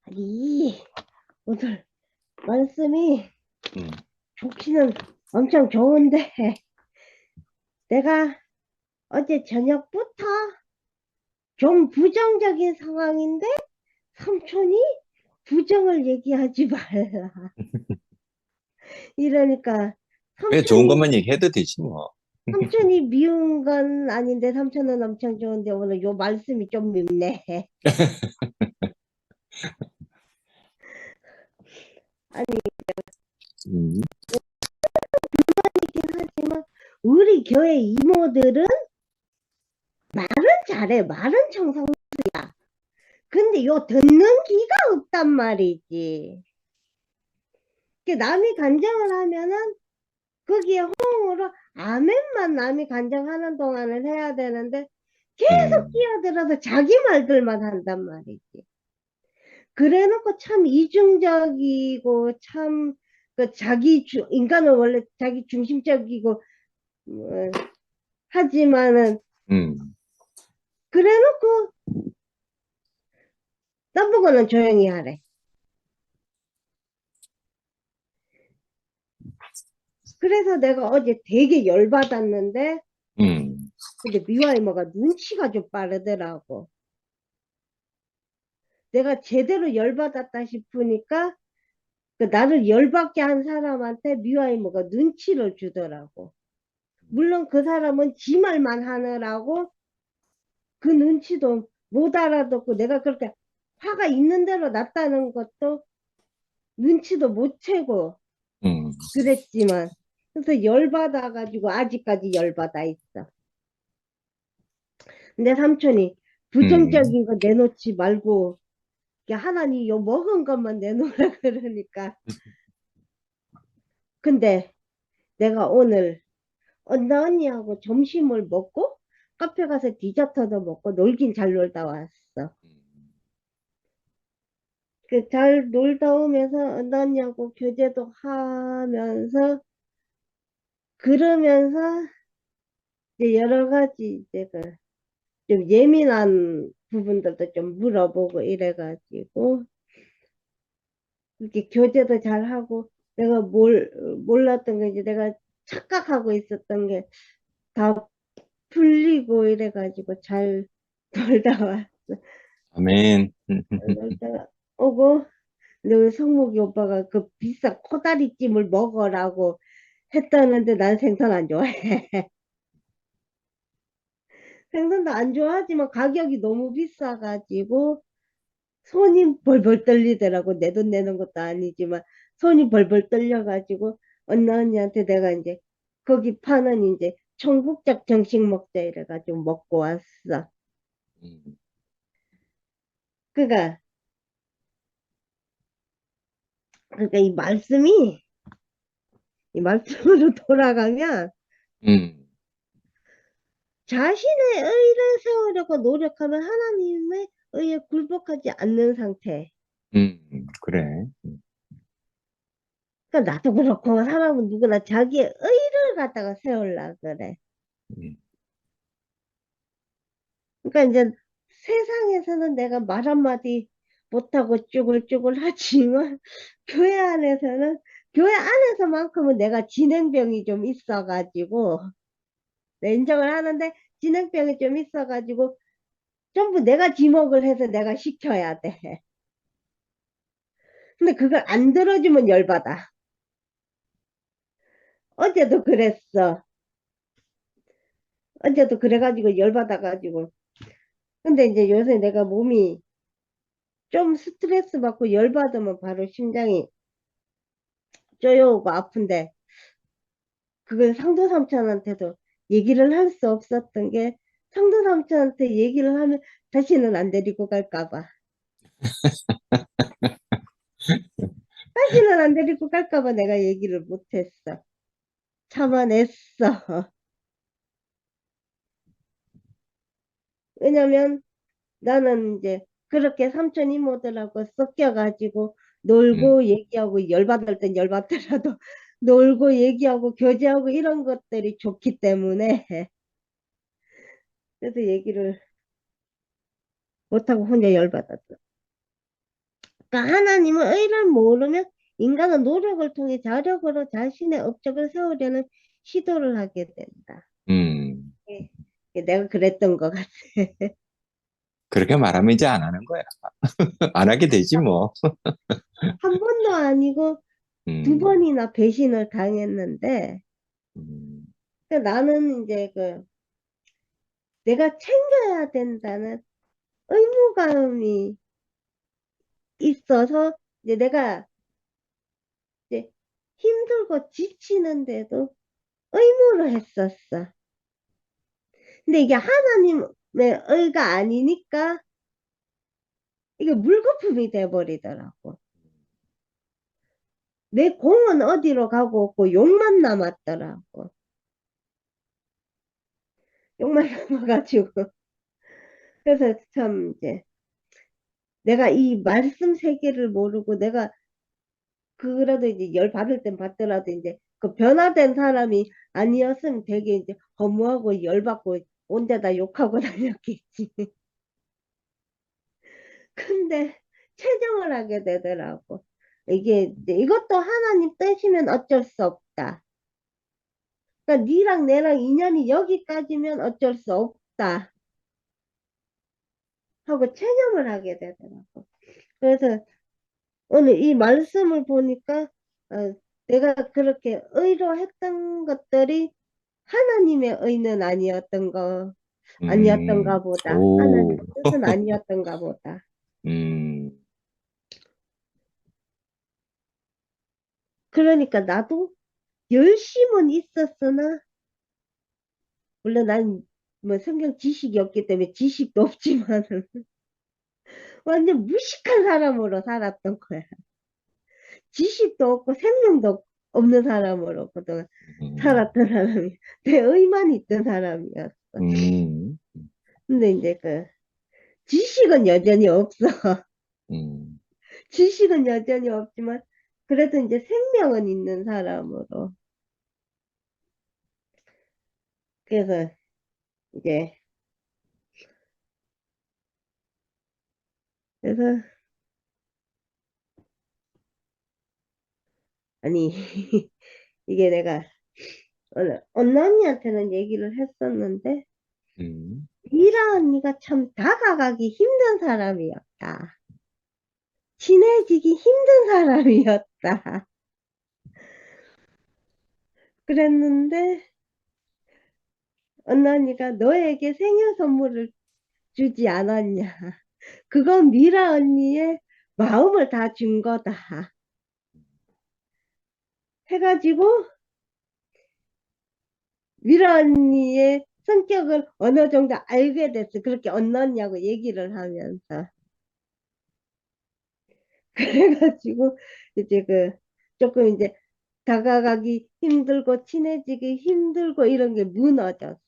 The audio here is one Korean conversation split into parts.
아니, 오늘 말씀이 음, 좋기는 엄청 좋은데, 내가 어제 저녁부터 좀 부정적인 상황인데, 삼촌이 부정을 얘기하지 말라. 이러니까, 왜 좋은 삼촌이, 것만 얘기해도 되지 뭐. 삼촌이 미운 건 아닌데, 삼촌은 엄청 좋은데, 오늘 요 말씀이 좀 밉네. 아니, 음, 이긴 하지만, 우리 교회 이모들은 말은 잘해. 말은 청성. 근데 요 듣는 기가 없단 말이지. 남이 간증을 하면은 거기에 호응으로 아멘만 남이 간증하는 동안을 해야 되는데 계속 음, 끼어들어서 자기 말들만 한단 말이지. 그래놓고 참 이중적이고 참 그 인간은 원래 자기 중심적이고 하지만은 음. 그래놓고 나보고는 조용히 하래. 그래서 내가 어제 되게 열받았는데 음. 근데 미화 이모가 눈치가 좀 빠르더라고. 내가 제대로 열받았다 싶으니까 그 나를 열받게 한 사람한테 미화 이모가 눈치를 주더라고. 물론 그 사람은 지 말만 하느라고 그 눈치도 못 알아듣고 내가 그렇게 화가 있는 대로 났다는 것도 눈치도 못 채고 음. 그랬지만 그래서 열받아가지고 아직까지 열받아 있어. 근데 삼촌이 음. 부정적인 거 내놓지 말고 하나님 요 먹은 것만 내놓으라 그러니까 근데 내가 오늘 언나 언니하고 점심을 먹고 카페 가서 디저트도 먹고 놀긴 잘 놀다 왔어. 그 잘 놀다 오면서 언나 언니하고 교제도 하면서 그러면서 이제 여러 가지 이제 그좀 예민한 부분들도 좀 물어보고 이래가지고 이렇게 교제도 잘 하고 내가 몰랐던 게 이제 내가 착각하고 있었던 게 다 풀리고 이래가지고 잘 놀다 왔어. 아멘. 놀다 오고 근데 우리 성목이 오빠가 그 비싼 코다리찜을 먹으라고 했다는데 난 생선 안 좋아해. 생선도 안 좋아하지만 가격이 너무 비싸가지고 손이 벌벌 떨리더라고. 내 돈 내는 것도 아니지만 손이 벌벌 떨려가지고 언나 언니한테 내가 이제 거기 파는 이제 청국장 정식 먹자 이래가지고 먹고 왔어. 음. 그러니까 그러니까 이 말씀으로 돌아가면 음. 자신의 의를 세우려고 노력하면 하나님의 의에 굴복하지 않는 상태. 그래. 그러니까 나도 그렇고 사람은 누구나 자기의 의를 갖다가 세우려 그래. 음. 그러니까 이제 세상에서는 내가 말 한마디 못하고 쭈글쭈글 하지만 교회 안에서는 교회 안에서만큼은 내가 진행병이 좀 있어가지고 내 인정을 하는데 진행병이 좀 있어가지고 전부 내가 지목을 해서 내가 시켜야 돼. 근데 그걸 안 들어주면 열받아. 어제도 그랬어. 어제도 그래가지고 열받아가지고. 근데 이제 요새 내가 몸이 좀 스트레스 받고 열받으면 바로 심장이 쪼여오고 아픈데 그걸 상도 삼촌한테도 얘기를 할 수 없었던 게 상도 삼촌한테 얘기를 하면 다시는 안 데리고 갈까 봐. 다시는 안 데리고 갈까 봐 내가 얘기를 못했어. 참아냈어. 왜냐면 나는 이제 그렇게 삼촌 이모들하고 섞여가지고 음. 놀고 얘기하고 열받을 땐 열받더라도 놀고 얘기하고 교제하고 이런 것들이 좋기 때문에 그래서 얘기를 못하고 혼자 열받았어. 그러니까 하나님은 의를 모르면 인간은 노력을 통해 자력으로 자신의 업적을 세우려는 시도를 하게 된다. 음. 예. 내가 그랬던 것 같아. 그렇게 말하면 이제 안 하는 거야. 안 하게 되지, 뭐. 한 번도 아니고 두 음, 번이나 배신을 당했는데, 음, 나는 이제 내가 챙겨야 된다는 의무감이 있어서 이제 내가 이제 힘들고 지치는데도 의무로 했었어. 근데 이게 하나님의 의가 아니니까 이게 물거품이 돼버리더라고. 내 공은 어디로 가고 없고 욕만 남았더라고. 욕만 남아가지고. 그래서 참 이제 내가 이 말씀 세계를 모르고 내가 그래도 이제 열 받을 땐 받더라도 이제 그 변화된 사람이 아니었으면 되게 이제 허무하고 열 받고 온데다 욕하고 다녔겠지. 근데 체정을 하게 되더라고. 이게 이제 이것도 하나님 뜻이면 어쩔 수 없다. 그러니까 니랑 내랑 인연이 여기까지면 어쩔 수 없다 하고 체념을 하게 되더라고. 그래서 오늘 이 말씀을 보니까 내가 그렇게 의로했던 것들이 하나님의 의는 음, 아니었던가 보다. 하나님의 오, 뜻은 아니었던가 보다. 음, 그러니까 나도 열심은 있었으나 물론 난 뭐 성경 지식이 없기 때문에 지식도 없지만 완전 무식한 사람으로 살았던 거야. 지식도 없고 생명도 없는 사람으로 그동안 음, 살았던 사람이 내 의만 있던 사람이었어. 음, 근데 이제 지식은 여전히 없어. 음, 지식은 여전히 없지만 그래도 이제 생명은 있는 사람으로. 그래서 이제 그래서 아니 이게 내가 오늘 언니한테는 얘기를 했었는데 음, 미라 언니가 참 다가가기 힘든 사람이었다. 친해지기 힘든 사람이었다. 그랬는데 언니가 너에게 생일 선물을 주지 않았냐. 그건 미라 언니의 마음을 다 준 거다. 해가지고 미라 언니의 성격을 어느 정도 알게 됐어. 그렇게 언니냐고 얘기를 하면서. 그래가지고 이제 조금 이제 다가가기 힘들고 친해지기 힘들고 이런 게 무너졌어.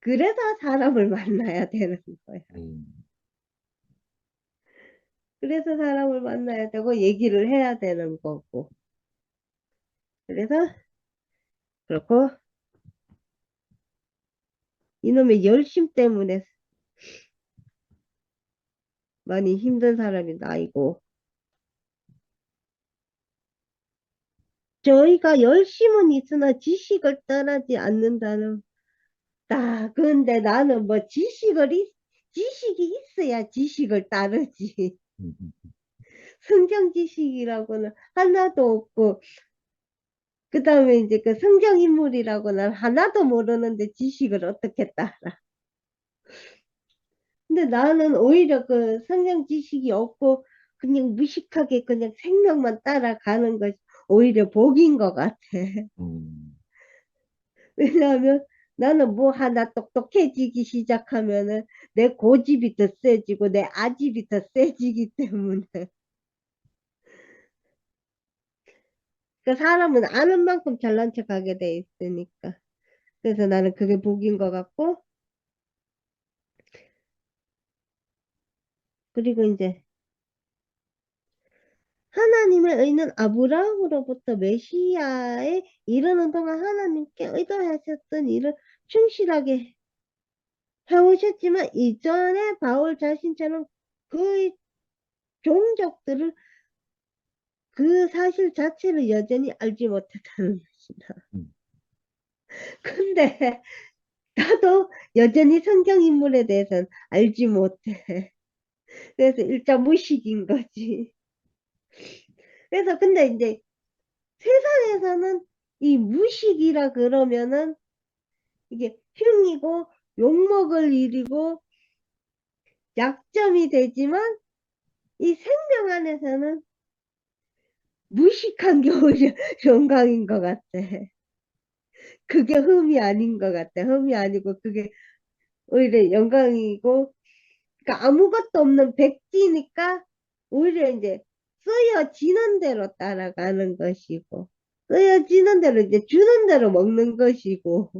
그래서 사람을 만나야 되는 거야. 음, 그래서 사람을 만나야 되고 얘기를 해야 되는 거고. 그래서 그렇고 이놈의 열심 때문에 많이 힘든 사람이 나이고 저희가 열심은 있으나 지식을 떠나지 않는다는 근데 나는 뭐 지식이 있어야 지식을 따르지. 음, 성경 지식이라고는 하나도 없고, 그 다음에 이제 그 성경 인물이라고는 하나도 모르는데 지식을 어떻게 따라. 근데 나는 오히려 그 성경 지식이 없고, 그냥 무식하게 그냥 생명만 따라가는 것이 오히려 복인 것 같아. 음, 왜냐하면 나는 뭐 하나 똑똑해지기 시작하면은 내 고집이 더 세지고 내 아집이 더 세지기 때문에. 그 사람은 아는 만큼 잘난 척하게 돼 있으니까. 그래서 나는 그게 복인 것 같고, 그리고 이제 하나님의 의는 아브라함으로부터 메시아에 이르는 동안 하나님께 의도하셨던 일을 충실하게 해오셨지만 이전에 바울 자신처럼 그 종족들을 그 사실 자체를 여전히 알지 못했다는 것이다. 음, 근데 나도 여전히 성경 인물에 대해서는 알지 못해. 그래서 일자 무식인 거지. 그래서 근데 이제 세상에서는 이 무식이라 그러면은 이게 흉이고 욕먹을 일이고 약점이 되지만 이 생명 안에서는 무식한 게 오히려 영광인 것 같아. 그게 흠이 아닌 것 같아. 흠이 아니고 그게 오히려 영광이고, 그러니까 아무것도 없는 백지니까 오히려 이제 쓰여지는 대로 따라가는 것이고, 쓰여지는 대로 이제 주는 대로 먹는 것이고,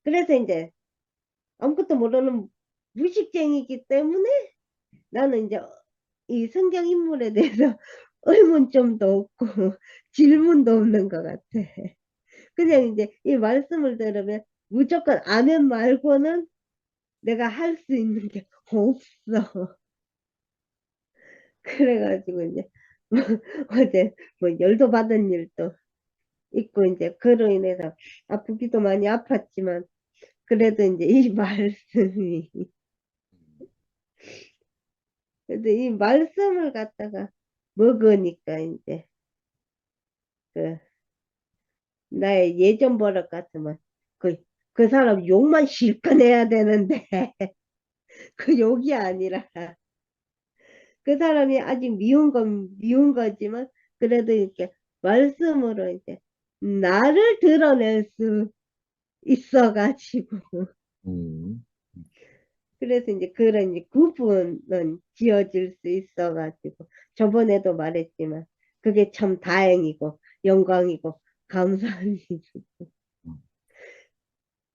그래서 이제 아무것도 모르는 무식쟁이기 때문에 나는 이제 이 성경 인물에 대해서 의문점도 없고 질문도 없는 것 같아. 그냥 이제 이 말씀을 들으면 무조건 아멘 말고는 내가 할 수 있는 게 없어. 그래가지고 이제 어제 뭐 열도 받은 일도 있고 이제 그로 인해서 아프기도 많이 아팠지만 그래도 이제 이 말씀이 그래도 이 말씀을 갖다가 먹으니까 이제 그 나의 예전 버릇 같으면 그 사람 욕만 실컷 내야 되는데 그 욕이 아니라 그 사람이 아직 미운 건 미운 거지만 그래도 이렇게 말씀으로 이제 나를 드러낼 수 있어가지고 음, 그래서 이제 그런 이제 구분은 지어질 수 있어가지고 저번에도 말했지만 그게 참 다행이고 영광이고 감사한 일이고 음,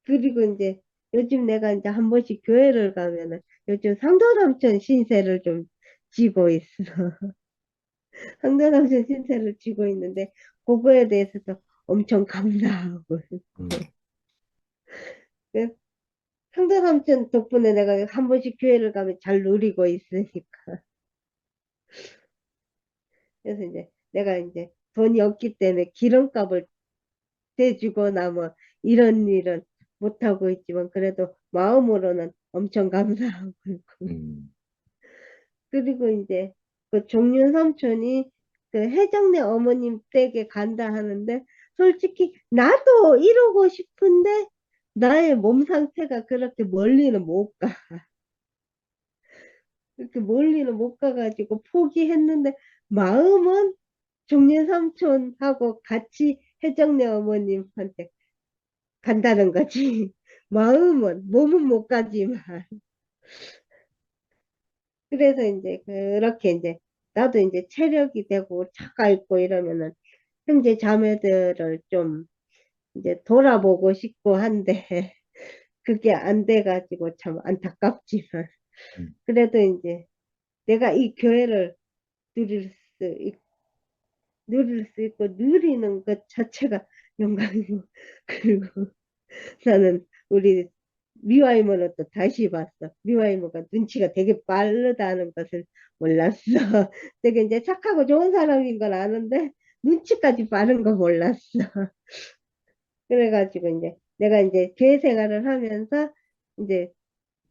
그리고 이제 요즘 내가 이제 한 번씩 교회를 가면은 요즘 상도삼천 신세를 좀 지고 있어. 상도삼천 신세를 지고 있는데 그거에 대해서도 엄청 감사하고 음, 그 상도삼천 덕분에 내가 한 번씩 교회를 가면 잘 누리고 있으니까 그래서 이제 내가 이제 돈이 없기 때문에 기름값을 대주거나 뭐 이런 일은 못하고 있지만 그래도 마음으로는 엄청 감사하고 있고 음, 그리고 이제 그 종륜 삼촌이 그 해정네 어머님 댁에 간다 하는데 솔직히 나도 이러고 싶은데 나의 몸 상태가 그렇게 멀리는 못 가. 그렇게 멀리는 못 가가지고 포기했는데 마음은 종륜 삼촌하고 같이 해정네 어머님한테 간다는 거지. 마음은 몸은 못 가지만 그래서 이제 그렇게 이제 나도 이제 체력이 되고 차가 있고 이러면은 형제 자매들을 좀 이제 돌아보고 싶고 한데 그게 안 돼가지고 참 안타깝지만 음, 그래도 이제 내가 이 교회를 누릴 수, 누릴 수 있고 누리는 것 자체가 영광이고 그리고 나는 우리 미화이모는 또 다시 봤어. 미화이모가 눈치가 되게 빠르다는 것을 몰랐어. 되게 이제 착하고 좋은 사람인 걸 아는데 눈치까지 빠른 거 몰랐어. 그래가지고 이제 내가 이제 교회 생활을 하면서 이제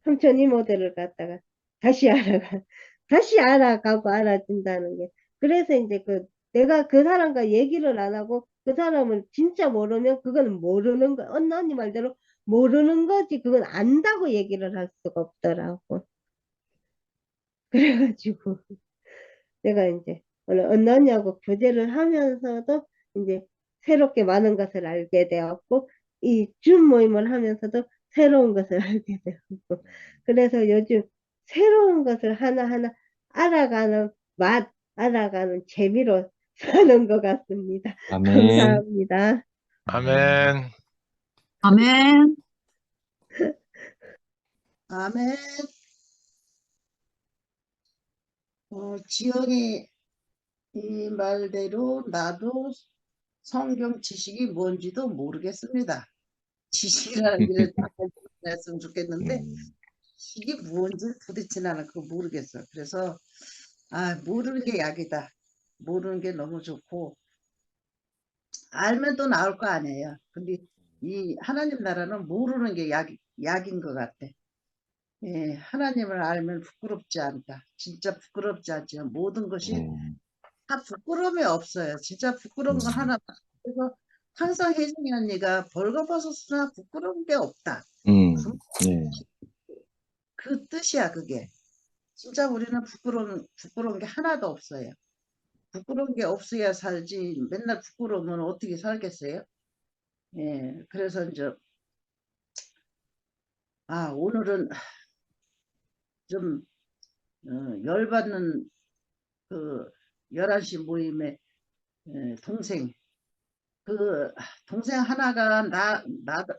삼촌 이모들을 갖다가 다시 알아가 다시 알아가고 알아준다는 게 그래서 이제 그 내가 그 사람과 얘기를 안 하고 그 사람을 진짜 모르면 그거는 모르는 거 언니 말대로 모르는 거지 그건 안다고 얘기를 할 수가 없더라고 그래가지고 내가 이제 오늘 언니하고 교제를 하면서도 이제 새롭게 많은 것을 알게 되었고 이 줌 모임을 하면서도 새로운 것을 알게 되었고 그래서 요즘 새로운 것을 하나하나 알아가는 맛, 알아가는 재미로 사는 것 같습니다. 아멘. 감사합니다. 아멘. 아멘. 아멘. 지연이 이 말대로 나도 성경 지식이 뭔지도 모르겠습니다. 지식이라는 게 딱 했으면 좋겠는데 음, 이게 뭔지 도대체 나는 그거 모르겠어. 그래서 모르는 게 약이다. 모르는 게 너무 좋고 알면 또 나올 거 아니에요. 근데 이 하나님 나라는 모르는 게 약인 것 같아. 예, 하나님을 알면 부끄럽지 않다. 진짜 부끄럽지 않죠. 모든 것이 음, 다 부끄러움이 없어요. 진짜 부끄러운 건 하나. 그래서 항상 혜진이 언니가 벌거벗었으나 부끄러운 게 없다. 음, 예, 그 뜻이야, 그게. 진짜 우리는 부끄러운 게 하나도 없어요. 부끄러운 게 없어야 살지. 맨날 부끄러우면 어떻게 살겠어요? 예, 그래서 이제, 오늘은 좀, 열받는 그 11시 모임에 동생, 그 동생 하나가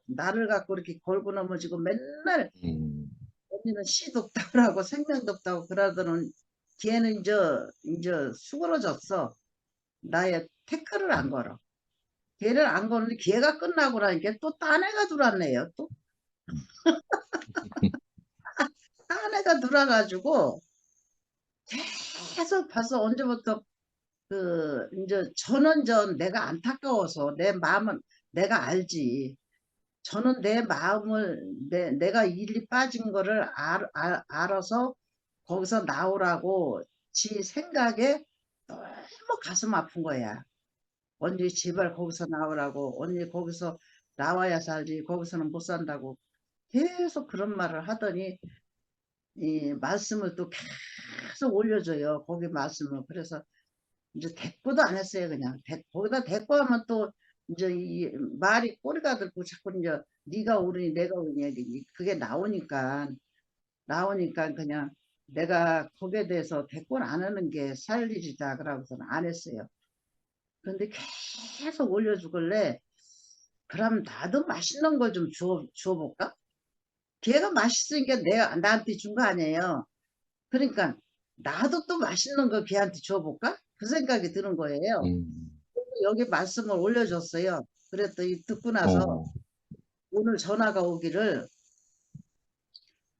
나를 갖고 이렇게 걸고 넘어지고 맨날 음, 언니는 씨도 없다고 그러고 생명도 없다고 그러더니 걔는 이제 수그러졌어. 나의 태클을 안 걸어. 걔를 안 거는데 걔가 끝나고 나니까 또 딴 애가 들어왔네요. 또 딴 애가 들어와가지고 계속 봐서 언제부터 이제 저는 내가 안타까워서 내 마음은 내가 알지. 저는 내 마음을 내가 일이 빠진 거를 알아서 거기서 나오라고 지 생각에 너무 가슴 아픈 거야. 언니 제발 거기서 나오라고. 언니 거기서 나와야 살지. 거기서는 못 산다고. 계속 그런 말을 하더니 이 말씀을 또 계속 올려줘요. 거기 말씀을. 그래서 이제 대꾸도 안 했어요. 그냥 거기다 대꾸하면 또 이제 이 말이 꼬리가 들고 자꾸 이제 네가 옳으니 내가 옳으니 그게 나오니까 그냥 내가 거기에 대해서 대꾸를 안 하는 게 살 일이다 그러고서는 안 했어요. 그런데 계속 올려주길래 그럼 나도 맛있는 걸 좀 주워볼까? 걔가 맛있으니까 내가 나한테 준 거 아니에요. 그러니까 나도 또 맛있는 거 걔한테 줘볼까? 그 생각이 드는 거예요. 음, 여기 말씀을 올려줬어요. 그랬더니 듣고 나서 어, 오늘 전화가 오기를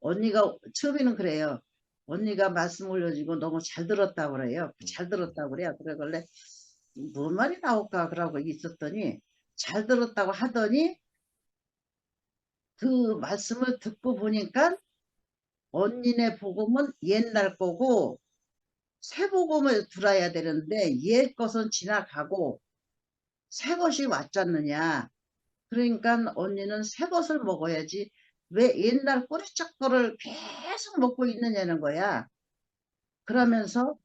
언니가 처음에는 그래요. 언니가 말씀 올려주고 너무 잘 들었다고 그래요. 잘 들었다고 그래요. 그러길래 뭔 말이 나올까 그러고 있었더니 잘 들었다고 하더니 그 말씀을 듣고 보니까 언니네 복음은 옛날 거고 새 복음을 들어야 되는데 옛 것은 지나가고 새 것이 왔잖느냐. 그러니까 언니는 새 것을 먹어야지 왜 옛날 꼬리짝 거를 계속 먹고 있느냐는 거야. 그러면서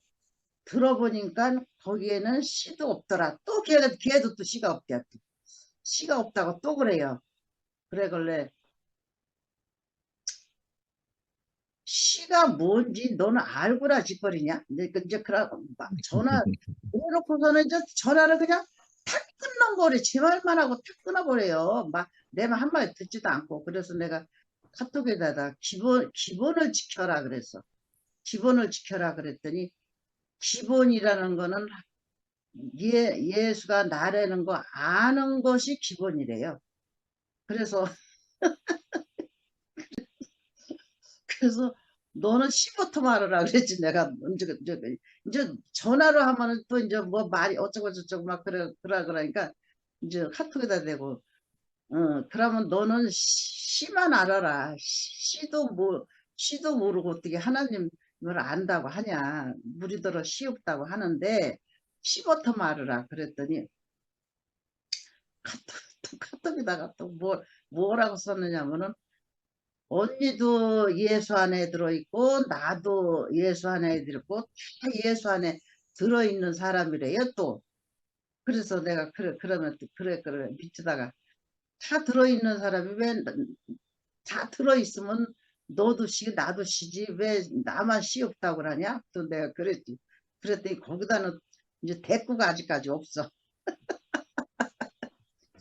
들어보니까 거기에는 씨도 없더라. 또 걔도 또 씨가 없대요. 씨가 없다고 또 그래요. 그래걸래 씨가 뭔지 너는 알고라 짓거리냐? 이제 그러고 막 전화 그래놓고서는 이제 전화를 그냥 탁 끊는 거래. 제 말만 하고 탁 끊어버려요. 막 내 말 한마디 듣지도 않고. 그래서 내가 카톡에다가 기본을 지켜라 그랬어. 기본을 지켜라 그랬더니 기본이라는 거는 예수가 나라는 거 아는 것이 기본이래요. 그래서 그래서 너는 씨부터 말하라 그랬지. 내가 이제 전화로 하면은 또 이제 뭐 말이 어쩌고 저쩌고 막 그러니까 이제 카톡에다 대고 그러면 너는 씨만 알아라. 씨도 모르고 어떻게 하나님을 안다고 하냐. 무리들어 씨 없다고 하는데 씨부터 말하라 그랬더니 카톡에다가 또 뭐라고 썼느냐면은 언니도 예수 안에 들어있고 나도 예수 안에 들어있고 다 예수 안에 들어있는 사람이래요 또. 그래서 내가 그러면 또 그래 밑에다가 다 들어있는 사람이 왜 다 들어있으면 너도 씨 나도 씨지 왜 나만 씨 없다고 그러냐 또 내가 그랬지. 그랬더니 거기다는 이제 대꾸가 아직까지 없어.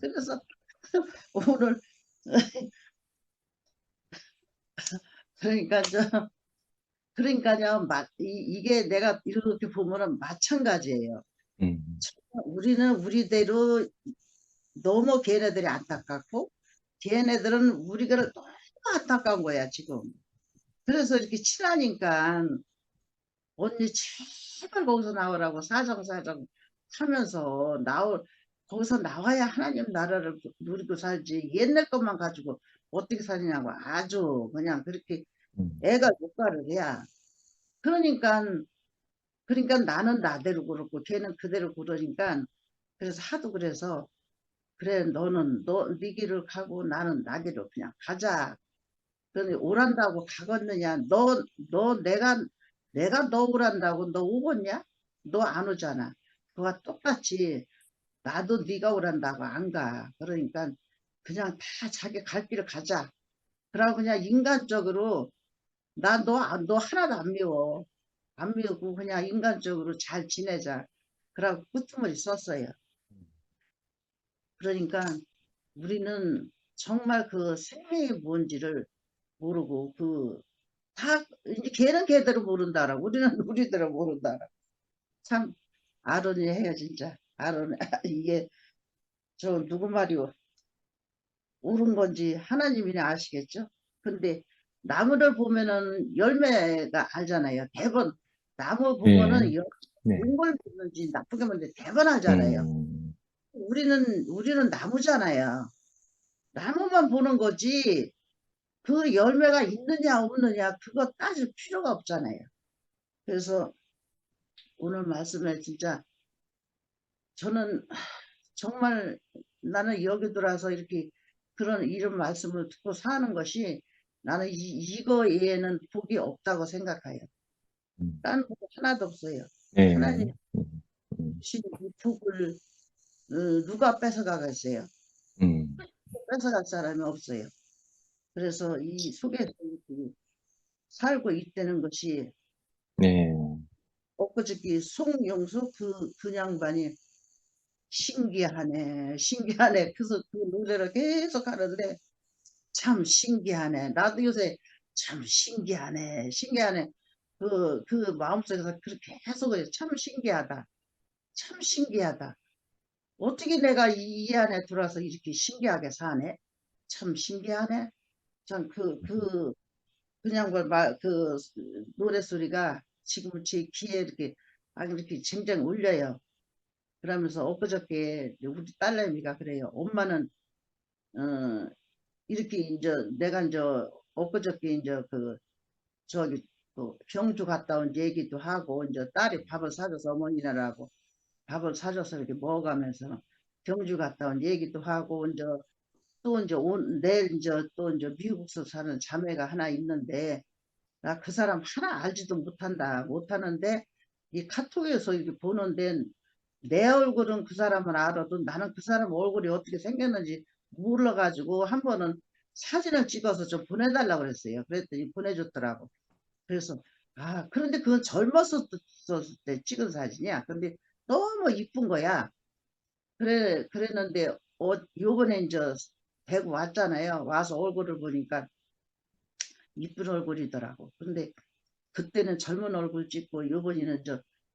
그래서 오늘 그러니까 그러니까요 이게 내가 이렇게 보면은 마찬가지예요. 음, 우리는 우리대로 너무 걔네들이 안타깝고 걔네들은 우리가 너무 안타까운 거야 지금. 그래서 이렇게 친하니까 언니 제발 거기서 나오라고 사정사정 하면서 거기서 나와야 하나님 나라를 누리고 살지. 옛날 것만 가지고 어떻게 사느냐고 아주 그냥 그렇게 음, 애가 욕가를 해야. 그러니까 나는 나대로 그렇고 걔는 그대로 그러니까 그래서 하도 그래서 그래 너는 네 길을 가고 나는 나 길을 그냥 가자. 그런데 오란다고 가겠느냐? 내가 너 오란다고 너 오겠냐? 너 안 오잖아. 그와 똑같이 나도 네가 오란다고 안 가. 그러니까 그냥 다 자기 갈 길을 가자. 그러고 그냥 인간적으로 너 하나도 안 미워. 안 미우고 그냥 인간적으로 잘 지내자. 그러고 끄트머리 썼어요. 그러니까 우리는 정말 그 생명이 뭔지를 모르고 이제 걔는 걔대로 모른다라고 우리는 우리대로 모른다라고 참 아론이 해요 진짜 아론 이게 저 누구 말이오 옳은 건지 하나님이나 아시겠죠. 근데 나무를 보면은 열매가 알잖아요. 대번 나무 네, 보면은 네, 좋은 걸 보는지 나쁘게 보는지 대번 알잖아요. 음, 우리는 나무잖아요. 나무만 보는 거지 그 열매가 있느냐 없느냐 그거 따질 필요가 없잖아요. 그래서 오늘 말씀에 진짜 저는 정말 나는 여기 들어와서 이렇게 이런 말씀을 듣고 사는 것이 나는 이거 외에는 복이 없다고 생각해요. 음, 딴 복 하나도 없어요. 네, 하나님 음, 음, 주신 이 복을 누가 뺏어가겠어요? 음, 뺏어갈 사람이 없어요. 그래서 이 속에서 이렇게 살고 있다는 것이 네, 엊그저께 송영수 그 양반이 신기하네. 그래서 그 노래를 계속 하는데 참 신기하네. 나도 요새 참 신기하네. 그 마음속에서 그렇게 계속 해요. 참 신기하다. 참 신기하다. 어떻게 내가 이 안에 들어와서 이렇게 신기하게 사네? 참 신기하네. 참 그냥 그 노래소리가 지금 제 귀에 이렇게 이렇게 쟁쟁 울려요. 그러면서 엊그저께 우리 딸내미가 그래요. 엄마는 어 이렇게 이제 내가 이제 엊그저께 이제 저기 경주 갔다 온 얘기도 하고 이제 딸이 밥을 사줘서 어머니라고 밥을 사줘서 이렇게 먹어가면서 경주 갔다 온 얘기도 하고 이제 또 이제 내일 이제 또 이제 미국서 사는 자매가 하나 있는데 나 그 사람 하나 알지도 못하는데 이 카톡에서 이렇게 보는데 내 얼굴은 그 사람을 알아도 나는 그 사람 얼굴이 어떻게 생겼는지 몰라가지고 한 번은 사진을 찍어서 좀 보내달라고 그랬어요. 그랬더니 보내줬더라고. 그래서 그런데 그건 젊었을 때 찍은 사진이야. 근데 너무 이쁜 거야. 그랬는데 요번에 이제 대구 왔잖아요. 와서 얼굴을 보니까 이쁜 얼굴이더라고. 근데 그때는 젊은 얼굴 찍고 요번에는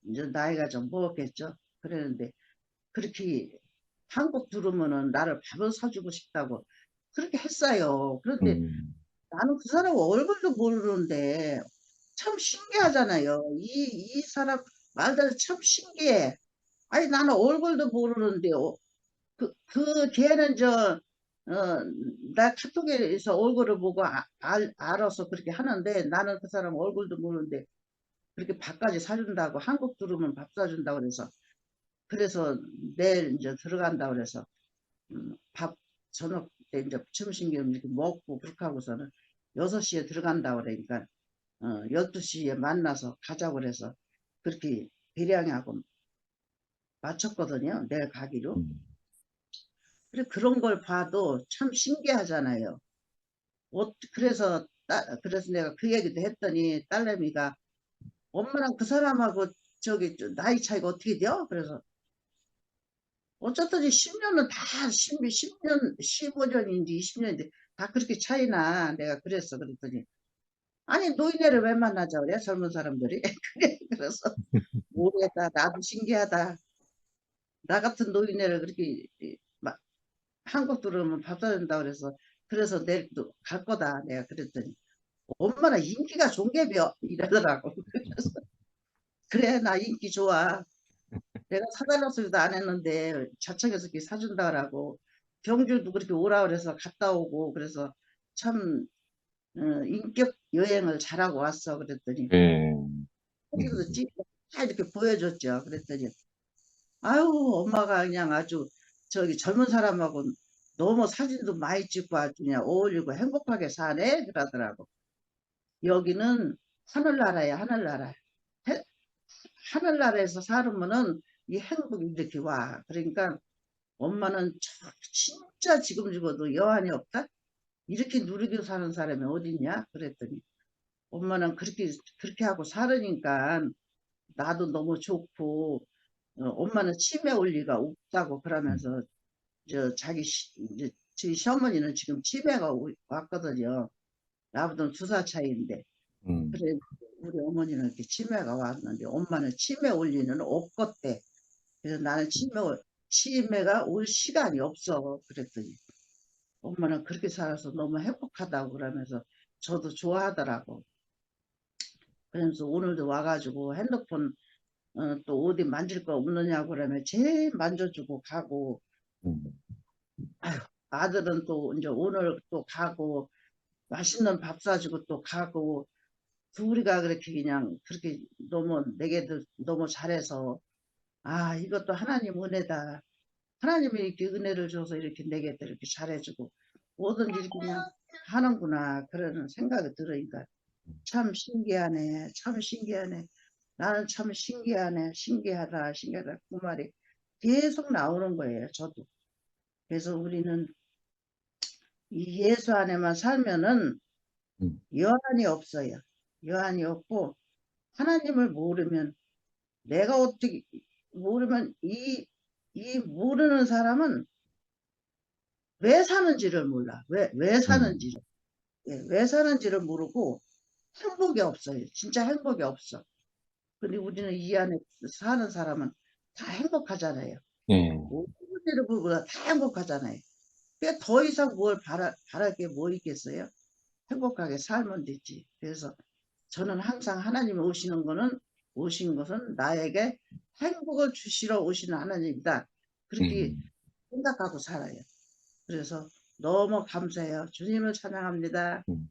이제 나이가 좀 먹었겠죠. 그랬는데 그렇게 한국 들어오면은 나를 밥을 사주고 싶다고 그렇게 했어요. 그런데 음, 나는 그 사람 얼굴도 모르는데 참 신기하잖아요. 이 사람 말대로 참 신기해. 아니 나는 얼굴도 모르는데 걔는 나 카톡에서 얼굴을 보고 알아서 그렇게 하는데 나는 그 사람 얼굴도 모르는데 그렇게 밥까지 사준다고 한국 들어오면 밥 사준다고 그래서 내일 이제 들어간다고 그래서 밥 저녁 때 이제 점심겸 이렇게 먹고 그렇게 하고서는 6시에 들어간다고 그러니까 12시에 만나서 가자고 그래서 그렇게 대량하고 맞췄거든요. 내일 가기로. 음, 그래 그런 걸 봐도 참 신기하잖아요. 그래서 내가 그 얘기도 했더니 딸내미가 엄마랑 그 사람하고 저기 나이 차이가 어떻게 돼요? 그래서 어쨌든지 10년은 다 10년, 15년인지 20년인지 다 그렇게 차이나 내가 그랬더니 아니 노인네를 왜 만나자 그래 젊은 사람들이 그래서 모르겠다 나도 신기하다 나 같은 노인네를 그렇게 막 한국 들어오면 밥 사준다 그래서 내일 또 갈 거다 내가 그랬더니 엄마는 인기가 좋은게며 이러더라고. 그래서 그래 나 인기 좋아. 내가 사달라고 소리도 안 했는데 자청해서 이렇게 사준다라고 경주도 그렇게 오라 그래서 갔다 오고 그래서 참 인격 여행을 잘하고 왔어 그랬더니 예. 사진도 찍고 다 이렇게 보여줬죠. 그랬더니 아유 엄마가 그냥 아주 저기 젊은 사람하고 너무 사진도 많이 찍고 아주 그냥 어울리고 행복하게 사네 그러더라고. 여기는 하늘나라야 하늘나라. 해- 하늘나라에서 살면은 이 행복이 이렇게 와. 그러니까 엄마는 진짜 지금 죽어도 여한이 없다? 이렇게 누리고 사는 사람이 어딨냐? 그랬더니 엄마는 그렇게 하고 살으니까 나도 너무 좋고 엄마는 치매 올 리가 없다고 그러면서 이제 저희 시어머니는 지금 치매가 왔거든요. 나보다 2살 차이인데 음. 그래 우리 어머니는 이렇게 치매가 왔는데 엄마는 치매 올 리는 없겠대. 그래서 나는 치매가 올 시간이 없어. 그랬더니 엄마는 그렇게 살아서 너무 행복하다고 그러면서 저도 좋아하더라고. 그러면서 오늘도 와가지고 핸드폰 또 어디 만질 거 없느냐고 그러면 제일 만져주고 가고 음. 아들은 또 이제 오늘 또 가고 맛있는 밥 사주고 또 가고 둘이가 그렇게 그냥 그렇게 너무 내게도 너무 잘해서 아 이것도 하나님 은혜다. 하나님이 이렇게 은혜를 줘서 이렇게 내게도 이렇게 잘해주고 뭐든지 이렇게 그냥 하는구나 그런 생각이 들으니까 참 신기하네 참 신기하네 나는 참 신기하네 신기하다 신기하다 그 말이 계속 나오는 거예요 저도. 그래서 우리는 이 예수 안에만 살면은 음. 여한이 없어요. 여한이 없고 하나님을 모르면 내가 어떻게 모르면 이 모르는 사람은 왜 사는지를 몰라. 왜 음. 사는지. 왜 사는지를 모르고 행복이 없어요. 진짜 행복이 없어. 근데 우리는 이 안에 사는 사람은 다 행복하잖아요. 예. 모든 일을 보고 다 행복하잖아요. 그게 더 이상 뭘 바랄 게 뭐 있겠어요? 행복하게 살면 되지. 그래서 저는 항상 하나님이 오신 것은 나에게 행복을 주시러 오시는 하나님이다. 그렇게 음. 생각하고 살아요. 그래서 너무 감사해요. 주님을 찬양합니다. 음.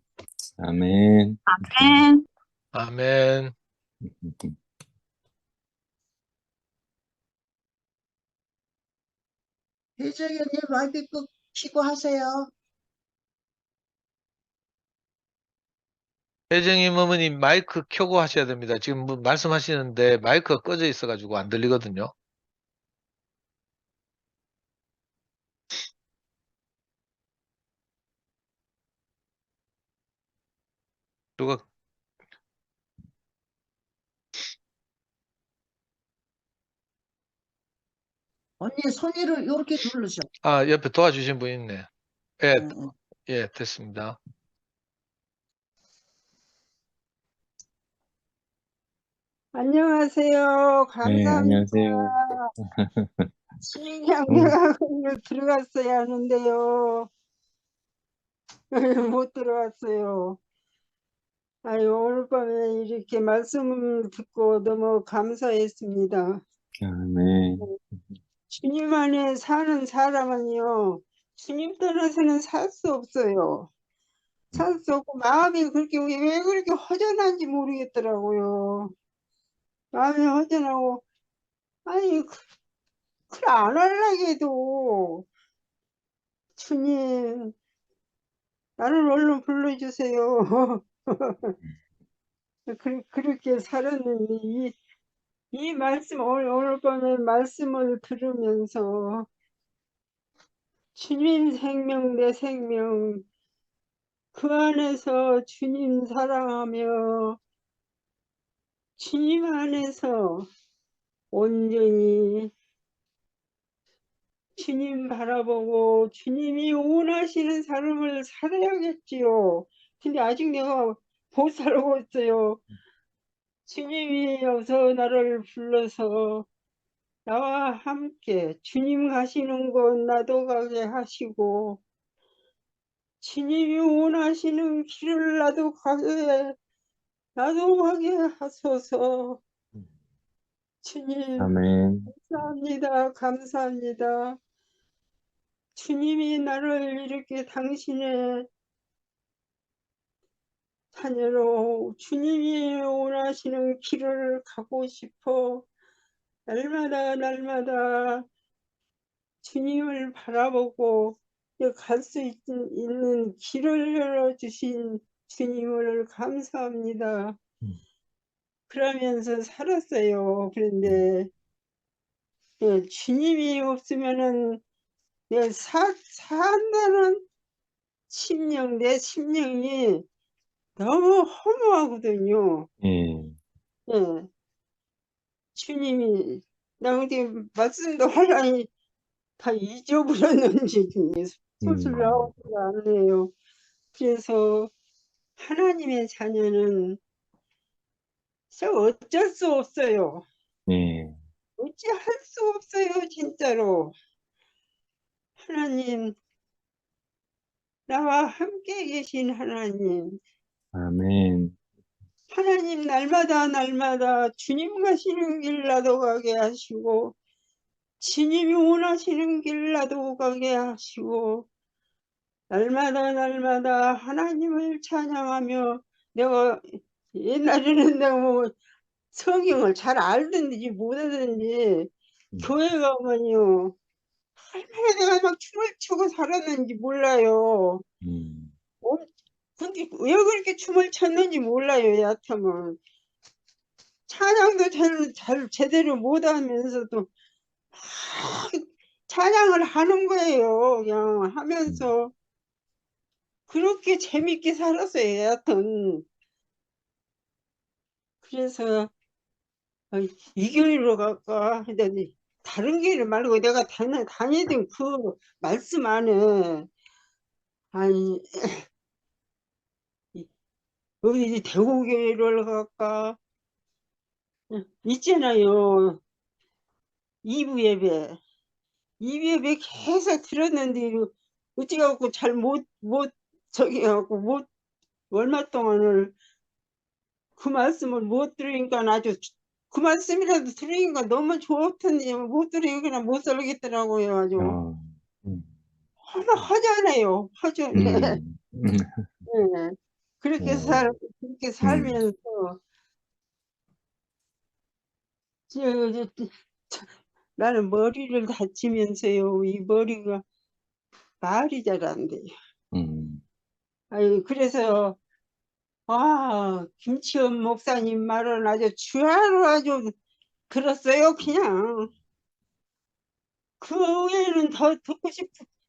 아멘. 아멘. 아멘. 혜정이님 마이크 끄 키고 하세요. 혜정님 어머님 마이크 켜고 하셔야 됩니다. 지금 뭐 말씀하시는데 마이크가 꺼져 있어가지고 안 들리거든요. 누가, 언니 손위를 이렇게 누르셔. 옆에 도와주신 분 있네. 예, 응, 응. 예, 됐습니다. 안녕하세요. 네, 감사합니다. 안녕하세요. 음. 신경영양을 들어갔어야 하는데요. 못 들어갔어요. 아유, 오늘 밤에 이렇게 말씀을 듣고 너무 감사했습니다. 아멘. 주님 안에 사는 사람은요, 주님 떠나서는 살 수 없어요. 살 수 없고, 마음이 그렇게, 왜 그렇게 허전한지 모르겠더라고요. 마음이 허전하고, 아니, 그래, 안 하려고 해도, 주님, 나를 얼른 불러주세요. 그렇게 살았는데, 이 말씀, 오늘 밤에 말씀을 들으면서, 주님 생명, 내 생명, 그 안에서 주님 사랑하며, 주님 안에서 온전히 주님 바라보고, 주님이 원하시는 삶을 살아야겠지요. 근데 아직 내가 못 살고 있어요. 주님이 어서 나를 불러서 나와 함께 주님 가시는 곳 나도 가게 하시고 주님이 원하시는 길을 나도 가게 하소서. 주님, 아멘. 감사합니다. 감사합니다. 주님이 나를 이렇게 당신의 자녀로 주님이 원하시는 길을 가고 싶어 날마다 주님을 바라보고 갈 수 있는 길을 열어주신 주님을 감사합니다. 그러면서 살았어요. 그런데 주님이 없으면은 산다는 심령, 내 심령이 너무 허무하거든요. 예. 예. 주님이 나한테 말씀도 하려니 다 잊어버렸는지 소술 나오지가 않네요. 그래서 하나님의 자녀는 어쩔 수 없어요. 예. 어찌할 수 없어요, 진짜로. 하나님, 나와 함께 계신 하나님, 아멘. 하나님 날마다 주님 가시는 길 나도 가게 하시고 주님이 원하시는 길 나도 가게 하시고 날마다 하나님을 찬양하며 내가 옛날에는 너무 성경을 잘 알든지 못하든지 교회 가면요 얼마나 내가 막 춤을 추고 살았는지 몰라요. 근데 왜 그렇게 춤을 췄는지 몰라요. 야참은 찬양도 잘 제대로 못하면서도 찬양을 하는 거예요. 그냥 하면서 그렇게 재밌게 살았어요. 여하튼 그래서 이 길로 갈까 했더니 다른 길을 말고 내가 다니던 그 말씀 안에 아니 어디 대구교회를 갈까 있잖아요. 2부 예배 계속 들었는데 어찌 갖고 잘 못 저기 갖고 못 얼마 동안을 그 말씀을 못 들으니까 아주 그 말씀이라도 들으니까 너무 좋던데 못 들으니까 못 살겠더라고요. 아주 하잖아요. 하잖아요. 네. 그렇게 살면서 나는 머리를 다치면서요. 이 머리가 말이 잘 안 돼요. 그래서 김치현 목사님 말은 아주 주야로 아주 들었어요. 그냥 그 외에는 더 듣고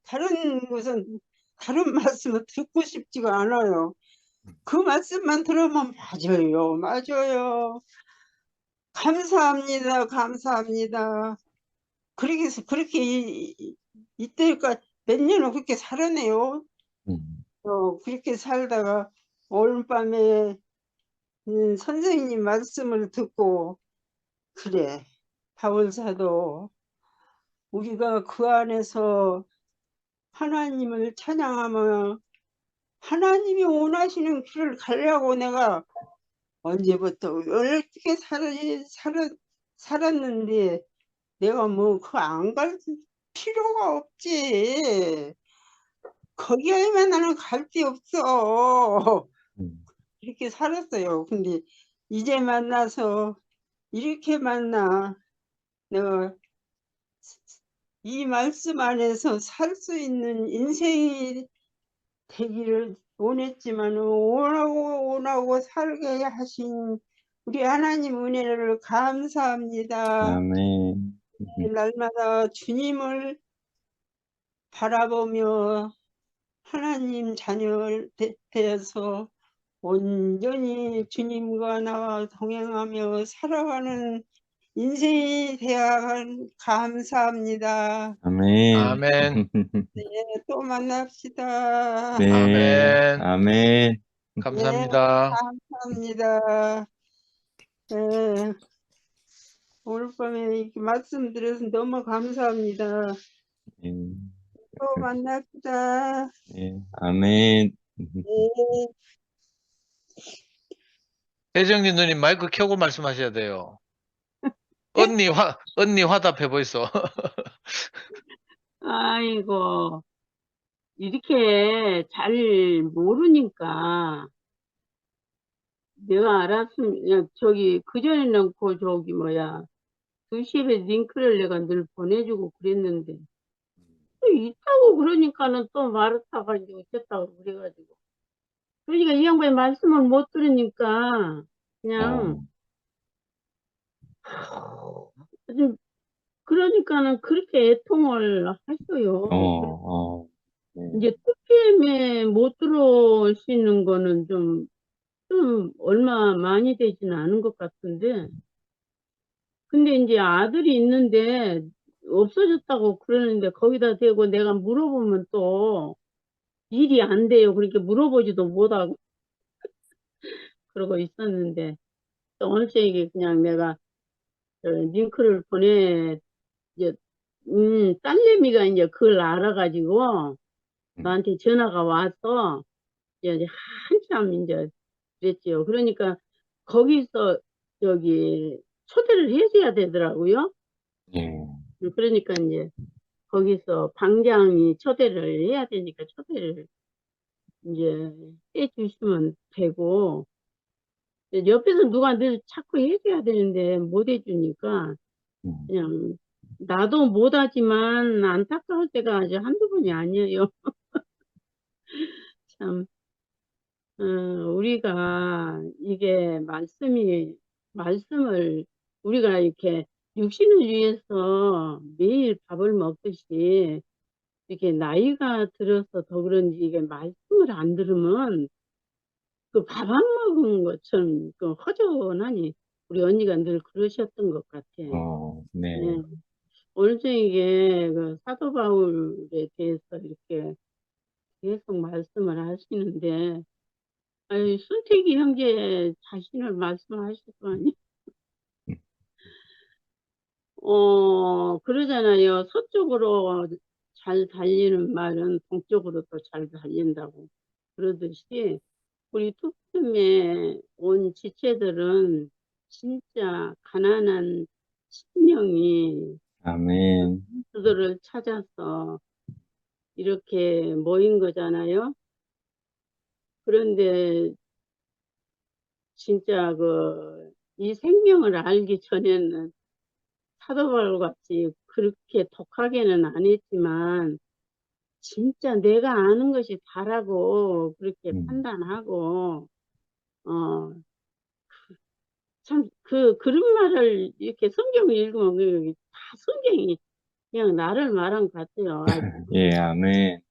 다른 것은 다른 말씀을 듣고 싶지가 않아요. 그 말씀만 들으면 맞아요. 감사합니다. 감사합니다. 그렇게 이때까지 몇 년을 그렇게 살았네요. 그렇게 살다가 오늘 밤에 선생님 말씀을 듣고 그래 바울사도 우리가 그 안에서 하나님을 찬양하며 하나님이 원하시는 길을 가려고 내가 언제부터 어떻게 살았는데 내가 뭐 그 안 갈 필요가 없지. 거기에만 나는 갈 데 없어. 이렇게 살았어요. 근데 이제 만나서 이렇게 만나 내가 이 말씀 안에서 살 수 있는 인생이 되기를 원했지만 원하고 살게 하신 우리 하나님 은혜를 감사합니다. 아멘. 날마다 주님을 바라보며 하나님 자녀 되어서 온전히 주님과 나와 동행하며 살아가는 인생이 되어간 감사합니다. 아멘. 아멘. 네, 또 만납시다. 네. 아멘. 아멘. 감사합니다. 감사합니다. 네, 오늘 밤에 이렇게 말씀 드려서 너무 감사합니다. 또 만납시다. 예, 아멘. 네. 혜정님 누님 마이크 켜고 말씀하셔야 돼요. 언니 화답해 보이소. 아이고, 이렇게 잘 모르니까 내가 알았으면, 저기, 그전에는 뭐야, 2시에 링크를 내가 늘 보내주고 그랬는데, 또 있다고 그러니까는 또 말았다가 이제 어쨌다고 그래가지고. 그러니까 이 양반이 말씀을 못 들으니까, 그냥, 좀 그러니까는 그렇게 애통을 하셔요. 네. 이제 2PM에 못 들어오시는 거는 좀 얼마 많이 되지는 않은 것 같은데, 근데 이제 아들이 있는데 없어졌다고 그러는데 거기다 대고 내가 물어보면 또 일이 안 돼요. 그렇게 물어보지도 못하고 그러고 있었는데, 또 오늘 저녁에 그냥 내가 링크를 이제, 딸내미가 이제 그걸 알아가지고 나한테 전화가 와서 이제 한참 이제 그랬지요. 그러니까 거기서 저기 초대를 해줘야 되더라고요. 예. 그러니까 이제 거기서 방장이 초대를 해야 되니까 초대를 이제 해주시면 되고, 옆에서 누가 늘 자꾸 해줘야 되는데 못 해주니까 그냥 나도 못하지만 안타까울 때가 아주 한두 번이 아니에요. 참, 우리가 이게 말씀을 우리가 이렇게 육신을 위해서 매일 밥을 먹듯이 이렇게 나이가 들어서 더 그런지 이게 말씀을 안 들으면 그 밥 안 먹은 것처럼 그 허전하니 우리 언니가 늘 그러셨던 것 같아. 네. 예. 오늘 저녁에 그 사도 바울에 대해서 이렇게 계속 말씀을 하시는데, 아유, 순택이 형제 자신을 말씀하시더니, 그러잖아요. 서쪽으로 잘 달리는 말은 동쪽으로 또 잘 달린다고 그러듯이, 우리 투표에 온 지체들은 진짜 가난한 심령이 아멘. 그들을 찾아서 이렇게 모인 거잖아요. 그런데 진짜 이 생명을 알기 전에는 사도바울 같이 그렇게 독하게는 안 했지만 진짜 내가 아는 것이 다라고 그렇게 판단하고 참 그런 말을 이렇게 성경을 읽으면 다 성경이 그냥 나를 말한 것 같아요. 아주. 예, 아멘.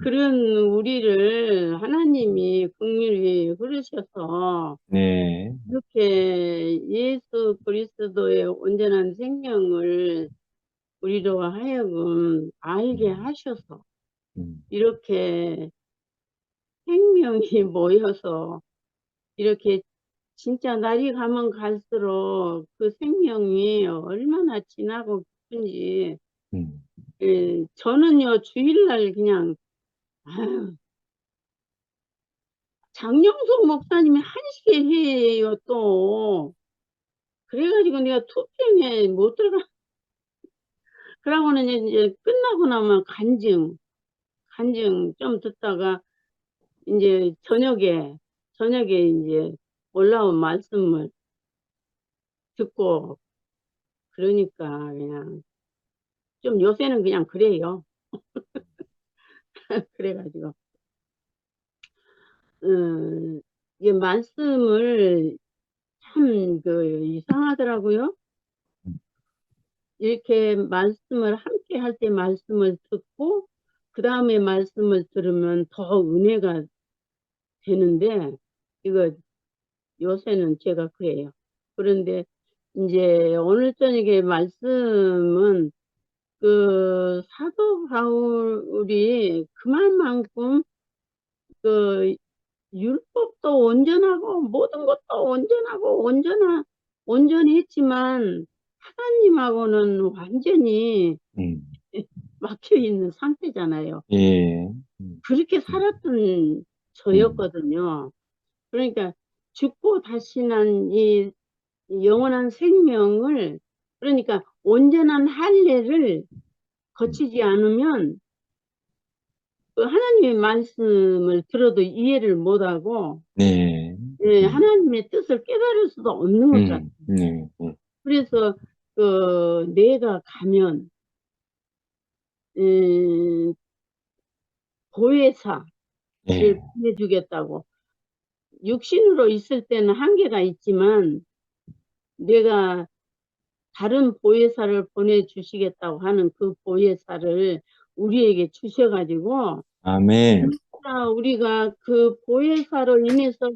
그런 우리를 하나님이 긍휼히 그러셔서 네. 이렇게 예수 그리스도의 온전한 생명을 우리로 하여금 알게 하셔서 이렇게 생명이 모여서 이렇게 진짜 날이 가면 갈수록 그 생명이 얼마나 진하고 깊은지, 저는요 주일날 그냥 아유, 장영석 목사님이 1시에 해요 또. 그래가지고 내가 2PM에 못 들어가. 그러고는 이제 끝나고 나면 간증 좀 듣다가 이제 저녁에 이제 올라온 말씀을 듣고 그러니까 그냥 좀 요새는 그냥 그래요. 그래가지고 이게 말씀을 참 이상하더라고요. 이렇게 말씀을 함께 할 때 말씀을 듣고 그 다음에 말씀을 들으면 더 은혜가 되는데 이거 요새는 제가 그래요. 그런데 이제 오늘 저녁에 말씀은 사도 바울이 그만큼 율법도 온전하고 모든 것도 온전했지만 하나님하고는 완전히 막혀 있는 상태잖아요. 예. 그렇게 살았던 저였거든요. 그러니까 죽고 다시 난 이 영원한 생명을, 그러니까 온전한 할례를 거치지 않으면 그 하나님의 말씀을 들어도 이해를 못하고, 네. 예, 하나님의 뜻을 깨달을 수도 없는 것 같아요. 네. 그래서 그 내가 가면 보혜사를 예. 보내주겠다고, 육신으로 있을 때는 한계가 있지만 내가 다른 보혜사를 보내주시겠다고 하는 그 보혜사를 우리에게 주셔가지고, 아멘. 진짜 우리가 그 보혜사로 인해서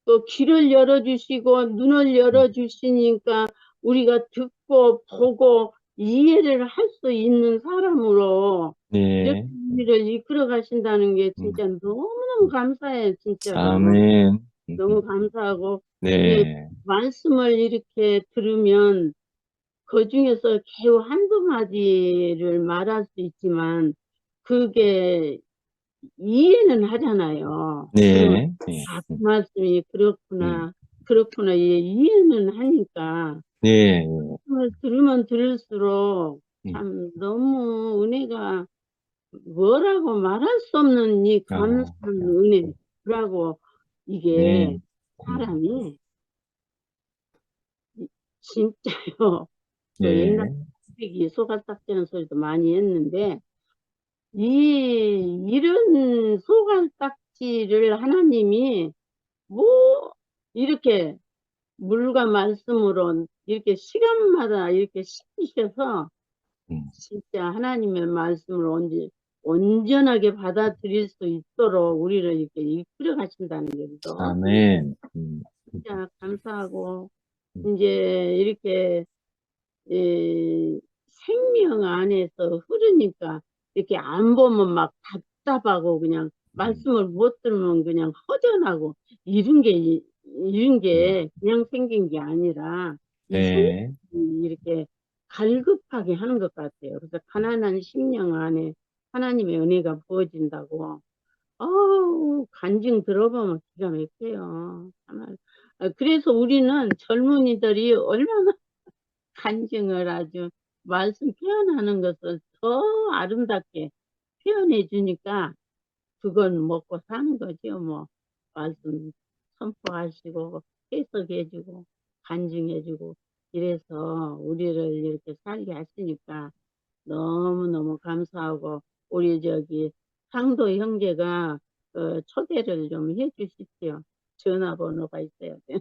그 귀를 열어주시고 눈을 열어주시니까 우리가 듣고 보고 이해를 할 수 있는 사람으로 이렇게 네. 우리를 이끌어 가신다는 게 진짜 너무너무 감사해요, 진짜로. 아멘. 너무 감사하고, 이 네. 말씀을 이렇게 들으면 그 중에서 겨우 한두 마디를 말할 수 있지만 그게 이해는 하잖아요. 그러면 네. 아, 그 말씀이 그렇구나, 그렇구나, 이해는 하니까 네. 말씀을 들으면 들을수록 음. 참 너무 은혜가 뭐라고 말할 수 없는 이 감사한 은혜라고, 이게 네. 사람이 진짜요. 그 네. 옛날 이 소갈딱지는 소리도 많이 했는데 이런 소갈딱지를 하나님이 뭐 이렇게 물과 말씀으로 이렇게 시간마다 이렇게 시키셔서 진짜 하나님의 말씀을 온전하게 받아들일 수 있도록 우리를 이렇게 이끌어 가신다는 게 너무 아멘. 진짜 감사하고, 이제 이렇게 생명 안에서 흐르니까 이렇게 안 보면 막 답답하고 그냥 말씀을 못 들으면 그냥 허전하고 이런 게 그냥 생긴 게 아니라 이 네. 생명이 이렇게 갈급하게 하는 것 같아요. 그래서 가난한 심령 안에 하나님의 은혜가 부어진다고. 간증 들어보면 기가 막혀요. 정말. 그래서 우리는 젊은이들이 얼마나 간증을 아주 말씀 표현하는 것을 더 아름답게 표현해 주니까 그건 먹고 사는 거죠. 뭐 말씀 선포하시고 해석해 주고 간증해 주고 이래서 우리를 이렇게 살게 하시니까 너무너무 감사하고, 우리 저기 상도 형제가 초대를 좀 해 주십시오. 전화번호가 있어야 돼.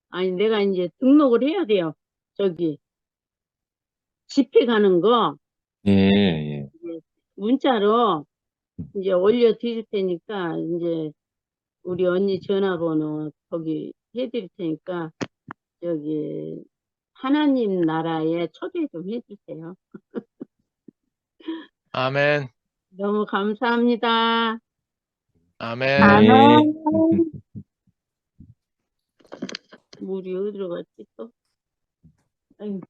아니 내가 이제 등록을 해야 돼요. 저기 집회 가는 거 예. 문자로 이제 올려 드릴 테니까 이제 우리 언니 전화번호 거기 해드릴 테니까 저기 하나님 나라에 초대 좀 해주세요. 아멘. 너무 감사합니다. 아멘. 네. 물이 어디로 갔지 또? 아이고.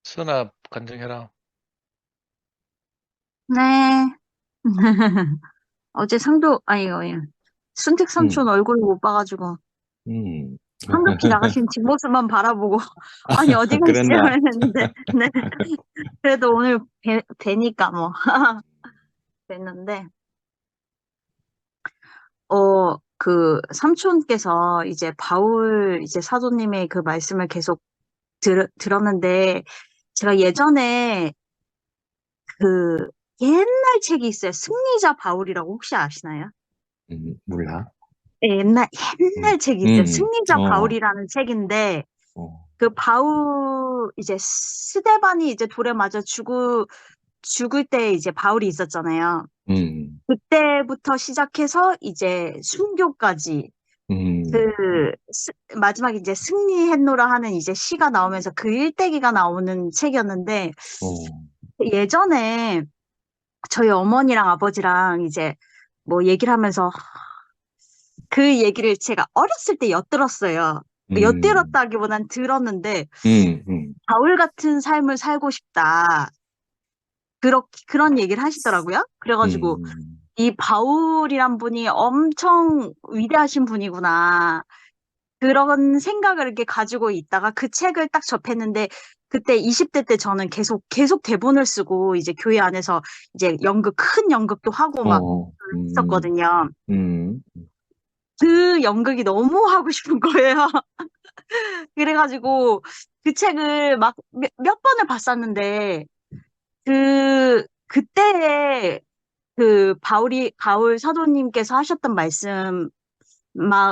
선아 간증해라. 네. 어제 순택 삼촌 얼굴을 못 봐가지고 황급히 나가신 뒷모습만 바라보고 아니 어디 가시죠 그랬나? 했는데 네. 그래도 오늘 뵈니까 뭐 뵀는데 그 삼촌께서 이제 바울 이제 사도님의 그 말씀을 계속 들었는데 제가 예전에 그 옛날 책이 있어요. 승리자 바울이라고 혹시 아시나요? 몰라. 네, 옛날 책이 있어요. 승리자 어. 바울이라는 책인데 그 바울 이제 스데반이 이제 돌에 맞아 죽을 때 이제 바울이 있었잖아요. 그때부터 시작해서 이제 순교까지 마지막에 이제 승리했노라 하는 이제 시가 나오면서 그 일대기가 나오는 책이었는데 예전에 저희 어머니랑 아버지랑 이제 뭐 얘기를 하면서 그 얘기를 제가 어렸을 때 엿들었어요. 엿들었다기보단 들었는데, 바울 같은 삶을 살고 싶다. 그런 얘기를 하시더라고요. 그래가지고, 이 바울이란 분이 엄청 위대하신 분이구나. 그런 생각을 이렇게 가지고 있다가 그 책을 딱 접했는데, 그때 20대 때 저는 계속 대본을 쓰고, 이제 교회 안에서 이제 큰 연극도 하고 막 있었거든요. 그 연극이 너무 하고 싶은 거예요. 그래가지고 그 책을 막 몇 번을 봤었는데, 그때 바울 사도님께서 하셨던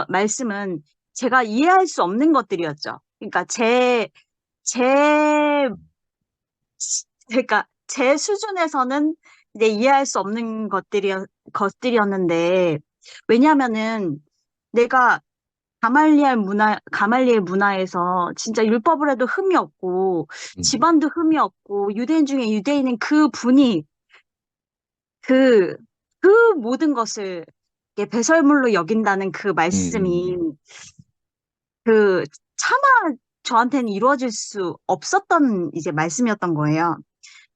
말씀은 제가 이해할 수 없는 것들이었죠. 그러니까 그러니까 제 수준에서는 이제 이해할 수 없는 것들이었는데, 왜냐면은 내가 가말리엘 문화에서 진짜 율법을 해도 흠이 없고, 집안도 흠이 없고, 유대인 중에 유대인인 그 분이 그 모든 것을 이렇게 배설물로 여긴다는 그 말씀이 차마 저한테는 이루어질 수 없었던 이제 말씀이었던 거예요.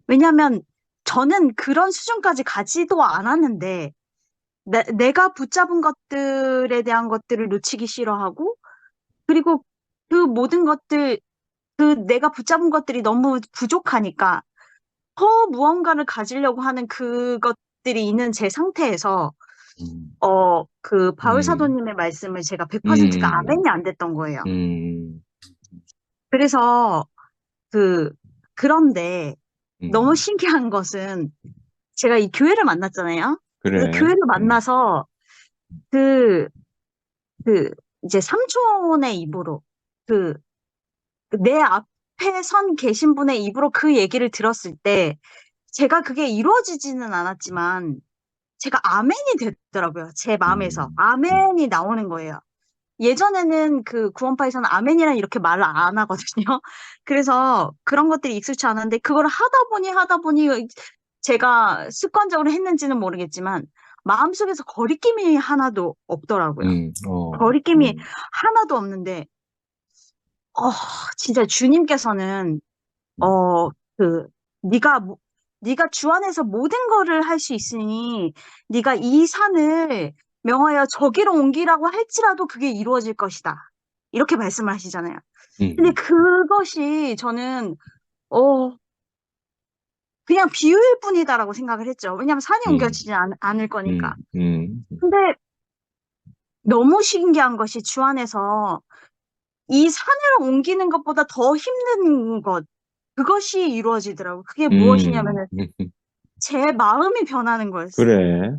왜냐하면 저는 그런 수준까지 가지도 않았는데, 내가 붙잡은 것들에 대한 것들을 놓치기 싫어하고, 그리고 그 모든 것들, 내가 붙잡은 것들이 너무 부족하니까 더 무언가를 가지려고 하는 그것들이 있는 제 상태에서, 바울 사도님의 말씀을 제가 100%가 아멘이 안 됐던 거예요. 그래서, 그런데 너무 신기한 것은 제가 이 교회를 만났잖아요. 그래서 그래. 교회를 만나서 이제 삼촌의 입으로, 내 앞에 선 계신 분의 입으로 그 얘기를 들었을 때, 제가 그게 이루어지지는 않았지만, 제가 아멘이 됐더라고요. 제 마음에서. 아멘이 나오는 거예요. 예전에는 그 구원파에서는 아멘이란 이렇게 말을 안 하거든요. 그래서 그런 것들이 익숙치 않았는데, 그걸 하다 보니 제가 습관적으로 했는지는 모르겠지만, 마음속에서 거리낌이 하나도 없더라고요. 거리낌이 하나도 없는데, 진짜 주님께서는, 네가 주 안에서 모든 거를 할 수 있으니, 네가 이 산을 명하여 저기로 옮기라고 할지라도 그게 이루어질 것이다. 이렇게 말씀을 하시잖아요. 근데 그것이 저는, 그냥 비유일 뿐이다라고 생각을 했죠. 왜냐하면 산이 옮겨지지 않을 거니까. 근데 너무 신기한 것이 주 안에서 이 산을 옮기는 것보다 더 힘든 것, 그것이 이루어지더라고요. 그게 무엇이냐면은 제 마음이 변하는 거였어요. 그래.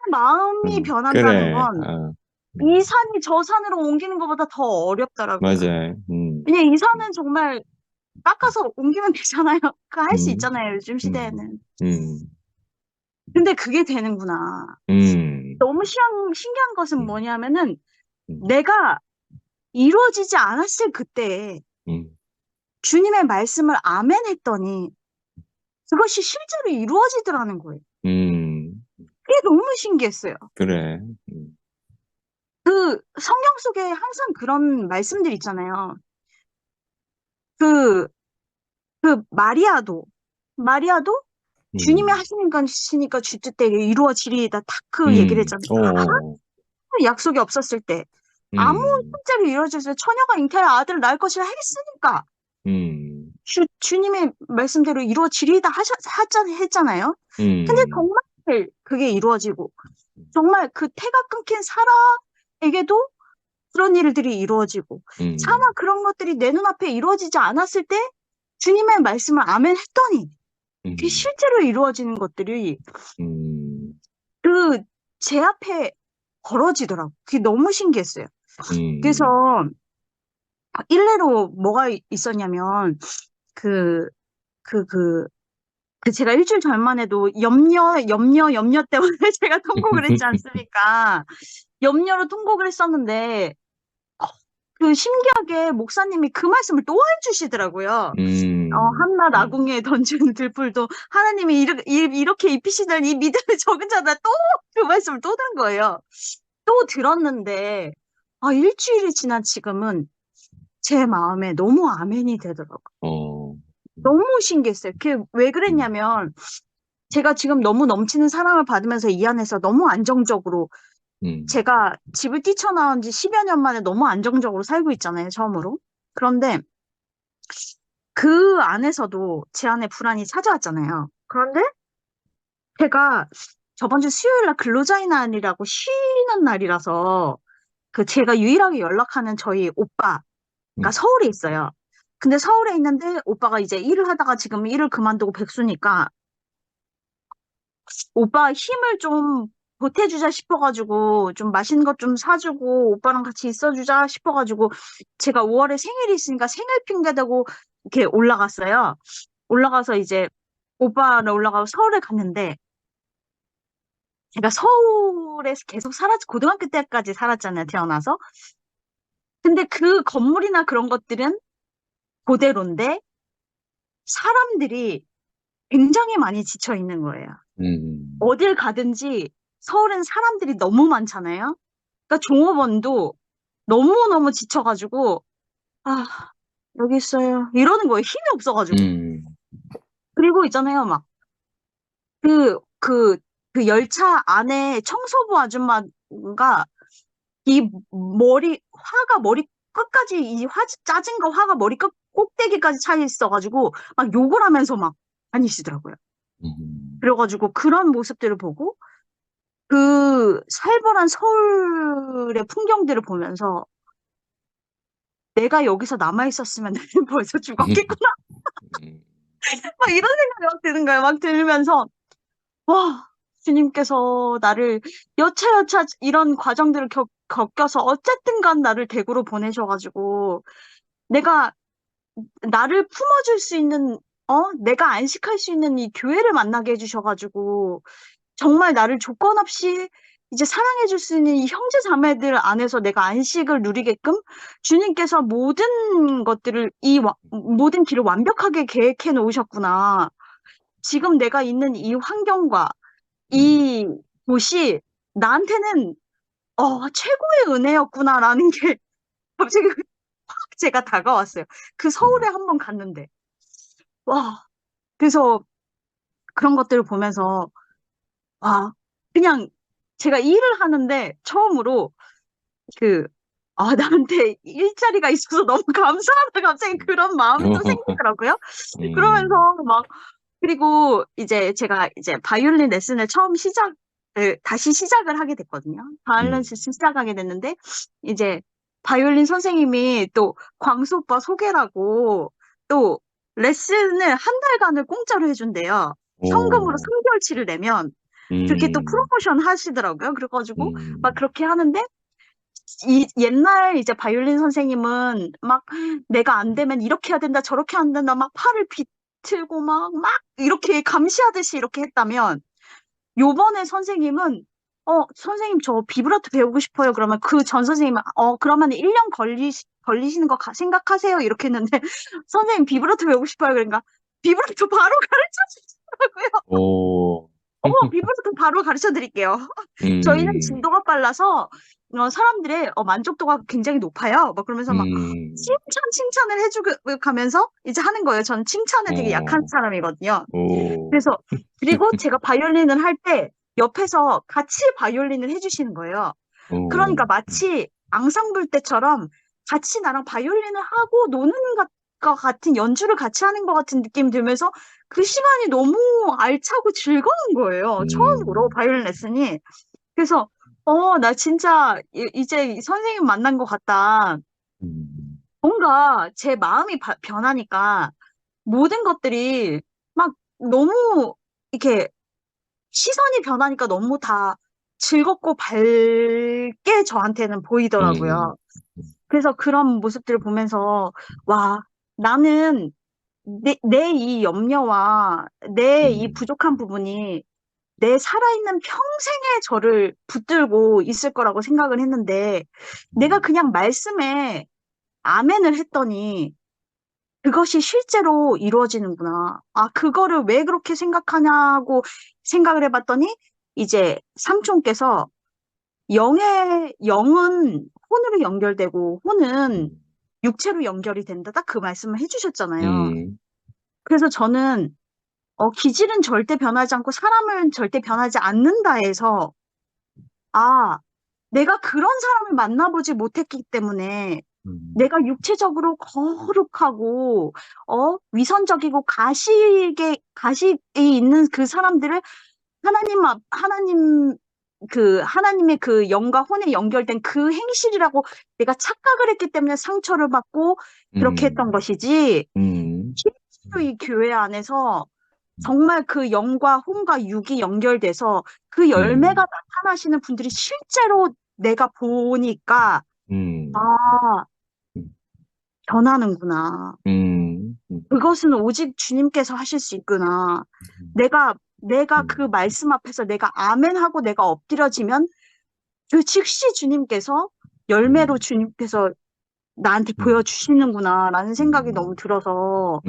마음이 변한다는 그래. 건 이 산이 저 산으로 옮기는 것보다 더 어렵더라고요. 맞아요. 왜냐면 이 산은 정말 깎아서 옮기면 되잖아요. 그거 할 수 있잖아요, 요즘 시대에는. 근데 그게 되는구나. 너무 신기한 것은 뭐냐면은 내가 이루어지지 않았을 그때에 주님의 말씀을 아멘 했더니 그것이 실제로 이루어지더라는 거예요. 그게 너무 신기했어요. 그래. 성경 속에 항상 그런 말씀들 있잖아요. 그 마리아도 주님이 하시는 것이니까 주 뜻대로 이루어지리이다. 딱 그 얘기를 했잖아요. 약속이 없었을 때 아무 실제로 이루어졌어요. 처녀가 잉태하여 아들을 낳을 것이라 했으니까 주님의 말씀대로 이루어지리이다 했잖아요. 근데 정말 그게 이루어지고 정말 그 태가 끊긴 사라에게도 그런 일들이 이루어지고 차마 그런 것들이 내 눈앞에 이루어지지 않았을 때 주님의 말씀을 아멘 했더니 그게 실제로 이루어지는 것들이 제 앞에 벌어지더라고. 그게 너무 신기했어요. 그래서 일례로 뭐가 있었냐면 제가 일주일 전만 해도 염려 때문에 제가 통곡을 했지 않습니까? 염려로 통곡을 했었는데 신기하게 목사님이 그 말씀을 또 해주시더라고요. 한낱 아궁이에 던지는 들풀도 하나님이 이렇게 입히시다니 이 믿음이 적은 자다. 또 그 말씀을 또 들은 거예요. 또 들었는데 일주일이 지난 지금은 제 마음에 너무 아멘이 되더라고요. 어, 너무 신기했어요. 그게 왜 그랬냐면, 제가 지금 너무 넘치는 사랑을 받으면서 이 안에서 너무 안정적으로, 제가 집을 뛰쳐나온 지 10여 년 만에 너무 안정적으로 살고 있잖아요, 처음으로. 그런데 그 안에서도 제 안에 불안이 찾아왔잖아요. 그런데 제가 저번 주 수요일 날 근로자의 날이라고 쉬는 날이라서, 제가 유일하게 연락하는 저희 오빠가 서울에 있어요. 근데 서울에 있는데 오빠가 이제 일을 하다가 지금 일을 그만두고 백수니까 오빠 힘을 좀 보태주자 싶어가지고 좀 맛있는 것 좀 사주고 오빠랑 같이 있어주자 싶어가지고 제가 5월에 생일이 있으니까 생일 핑계 대고 이렇게 올라갔어요. 올라가서 이제 오빠를 올라가서 서울에 갔는데 제가 서울에 계속 고등학교 때까지 살았잖아요, 태어나서. 근데 그 건물이나 그런 것들은 그대로인데 사람들이 굉장히 많이 지쳐 있는 거예요. 어딜 가든지 서울엔 사람들이 너무 많잖아요. 그러니까 종업원도 너무너무 지쳐가지고 아, 여기 있어요. 이러는 거예요. 힘이 없어가지고. 그리고 있잖아요. 막 그 열차 안에 청소부 아줌마가 이 화가 머리 끝까지 짜진 거 화가 머리 꼭대기까지 차 있어가지고 막 욕을 하면서 막 다니시더라고요. 그래가지고 그런 모습들을 보고 그 살벌한 서울의 풍경들을 보면서 내가 여기서 남아있었으면 나는 벌써 죽었겠구나. 막 이런 생각이 막 드는 거예요. 막 들면서 와, 주님께서 나를 여차여차 이런 과정들을 겪어서 어쨌든 간 나를 대구로 보내셔가지고 내가 나를 품어줄 수 있는 내가 안식할 수 있는 이 교회를 만나게 해주셔가지고 정말 나를 조건 없이 이제 사랑해줄 수 있는 이 형제 자매들 안에서 내가 안식을 누리게끔 주님께서 모든 것들을 모든 길을 완벽하게 계획해 놓으셨구나. 지금 내가 있는 이 환경과 이 곳이 나한테는 최고의 은혜였구나라는 게 갑자기 확 제가 다가왔어요. 그 서울에 한번 갔는데 와, 그래서 그런 것들을 보면서 와, 그냥 제가 일을 하는데 처음으로 나한테 일자리가 있어서 너무 감사하다 갑자기 그런 마음이 또 생기더라고요. 그러면서 그리고 이제 제가 이제 바이올린 레슨을 다시 시작을 하게 됐거든요. 바이올린 레슨 시작하게 됐는데 이제 바이올린 선생님이 또 광수 오빠 소개라고 또 레슨을 한 달간을 공짜로 해준대요. 현금으로 3개월치를 내면 그렇게 또 프로모션 하시더라고요. 그래가지고 막 그렇게 하는데 옛날 이제 바이올린 선생님은 막 내가 안 되면 이렇게 해야 된다 저렇게 해야 된다 막 팔을 비틀고 막 이렇게 감시하듯이 이렇게 했다면 요번에 선생님은 선생님 저 비브라토 배우고 싶어요. 그러면 그 전 선생님은 그러면 1년 걸리시는 거 생각하세요. 이렇게 했는데 선생님 비브라토 배우고 싶어요. 그러니까 비브라토 바로 가르쳐 주더라고요. 비브라토 바로 가르쳐 드릴게요. 저희는 진도가 빨라서 사람들의 만족도가 굉장히 높아요. 막 그러면서 막 칭찬을 해주가면서 이제 하는 거예요. 저는 칭찬에 되게 약한 사람이거든요. 그래서 그리고 제가 바이올린을 할 때 옆에서 같이 바이올린을 해주시는 거예요. 그러니까 마치 앙상블 때처럼 같이 나랑 바이올린을 하고 노는 것 같은 연주를 같이 하는 것 같은 느낌이 들면서 그 시간이 너무 알차고 즐거운 거예요. 처음으로 바이올린 레슨이. 그래서 나 진짜 이제 선생님 만난 것 같다. 뭔가 제 마음이 변하니까 모든 것들이 막 너무 이렇게 시선이 변하니까 너무 다 즐겁고 밝게 저한테는 보이더라고요. 그래서 그런 모습들을 보면서 와, 나는 내 이 염려와 내 이 부족한 부분이 내 살아있는 평생에 저를 붙들고 있을 거라고 생각을 했는데 내가 그냥 말씀에 아멘을 했더니 그것이 실제로 이루어지는구나. 그거를 왜 그렇게 생각하냐고 생각을 해봤더니 이제 삼촌께서 영은 혼으로 연결되고 혼은 음, 육체로 연결이 된다. 딱 그 말씀을 해주셨잖아요. 음, 그래서 저는 기질은 절대 변하지 않고 사람은 절대 변하지 않는다 해서 아, 내가 그런 사람을 만나보지 못했기 때문에 내가 육체적으로 거룩하고 위선적이고 가식이 있는 그 사람들을 하나님의 그 영과 혼에 연결된 그 행실이라고 내가 착각을 했기 때문에 상처를 받고 그렇게 했던 것이지, 음, 실제로 이 교회 안에서 정말 그 영과 혼과 육이 연결돼서 그 열매가 나타나시는 분들이 실제로 내가 보니까, 음, 아, 음, 변하는구나. 그것은 오직 주님께서 하실 수 있구나. 내가 그 말씀 앞에서 내가 아멘 하고 내가 엎드려지면 그 즉시 주님께서 열매로 주님께서 나한테 보여주시는구나라는 생각이 너무 들어서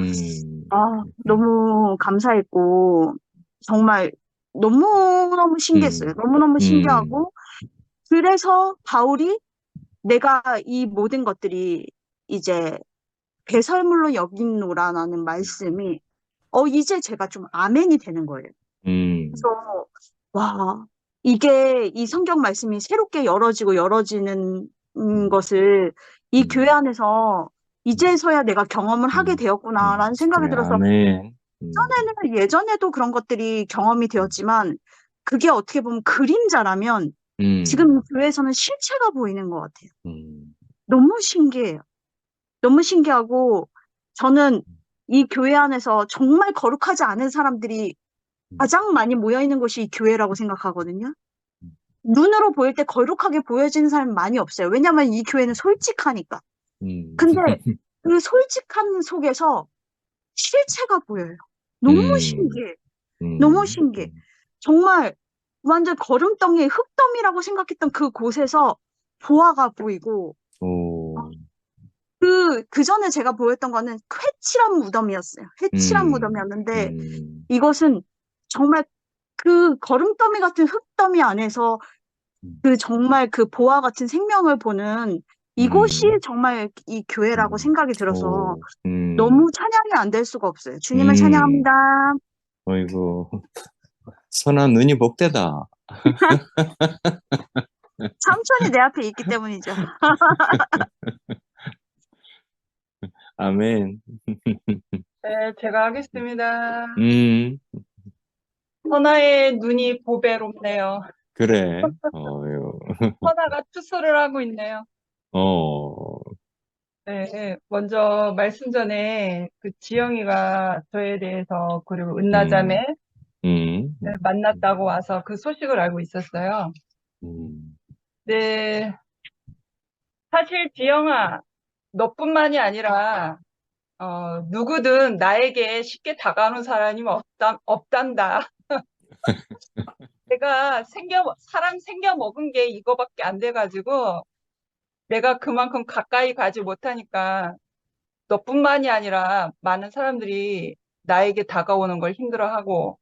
너무 감사했고 정말 너무너무 신기했어요. 너무너무 신기하고 그래서 바울이 내가 이 모든 것들이 이제 배설물로 여기노라라는 말씀이 이제 제가 좀 아멘이 되는 거예요. 그래서 와 이게 이 성경 말씀이 새롭게 열어지는 것을 이 교회 안에서 이제서야 내가 경험을 하게 되었구나라는 생각이 그래, 들어서 아멘. 예전에도 그런 것들이 경험이 되었지만 그게 어떻게 보면 그림자라면 지금 이 교회에서는 실체가 보이는 것 같아요. 너무 신기해요. 너무 신기하고 저는 이 교회 안에서 정말 거룩하지 않은 사람들이 가장 많이 모여 있는 곳이 이 교회라고 생각하거든요. 눈으로 보일 때 거룩하게 보여지는 사람이 많이 없어요. 왜냐하면 이 교회는 솔직하니까. 근데 그 솔직한 속에서 실체가 보여요. 너무 신기해. 너무 신기해. 정말 완전 거름덩이, 흙더미라고 생각했던 그 곳에서 보화가 보이고, 오, 그 전에 제가 보였던 거는 회칠한 무덤이었어요. 회칠한 무덤이었는데, 이것은 정말 그 거름더미 같은 흙더미 안에서 그 정말 그 보화 같은 생명을 보는 이곳이 정말 이 교회라고 생각이 들어서 오, 너무 찬양이 안 될 수가 없어요. 주님을 음, 찬양합니다. 어이구, 선아 눈이 복되다. 삼촌이 내 앞에 있기 때문이죠. 아멘. 네, 제가 하겠습니다. 음, 선아의 눈이 보배롭네요. 그래. 어유, 선아가 투서를 하고 있네요. 어, 네, 네. 먼저 말씀 전에 그 지영이가 저에 대해서 그리고 은나자매 음, 만났다고 와서 그 소식을 알고 있었어요. 음, 네, 사실 지영아, 너뿐만이 아니라 누구든 나에게 쉽게 다가오는 사람이 없단다. 내가 사람 생겨 먹은 게 이거밖에 안 돼가지고 내가 그만큼 가까이 가지 못하니까 너뿐만이 아니라 많은 사람들이 나에게 다가오는 걸 힘들어하고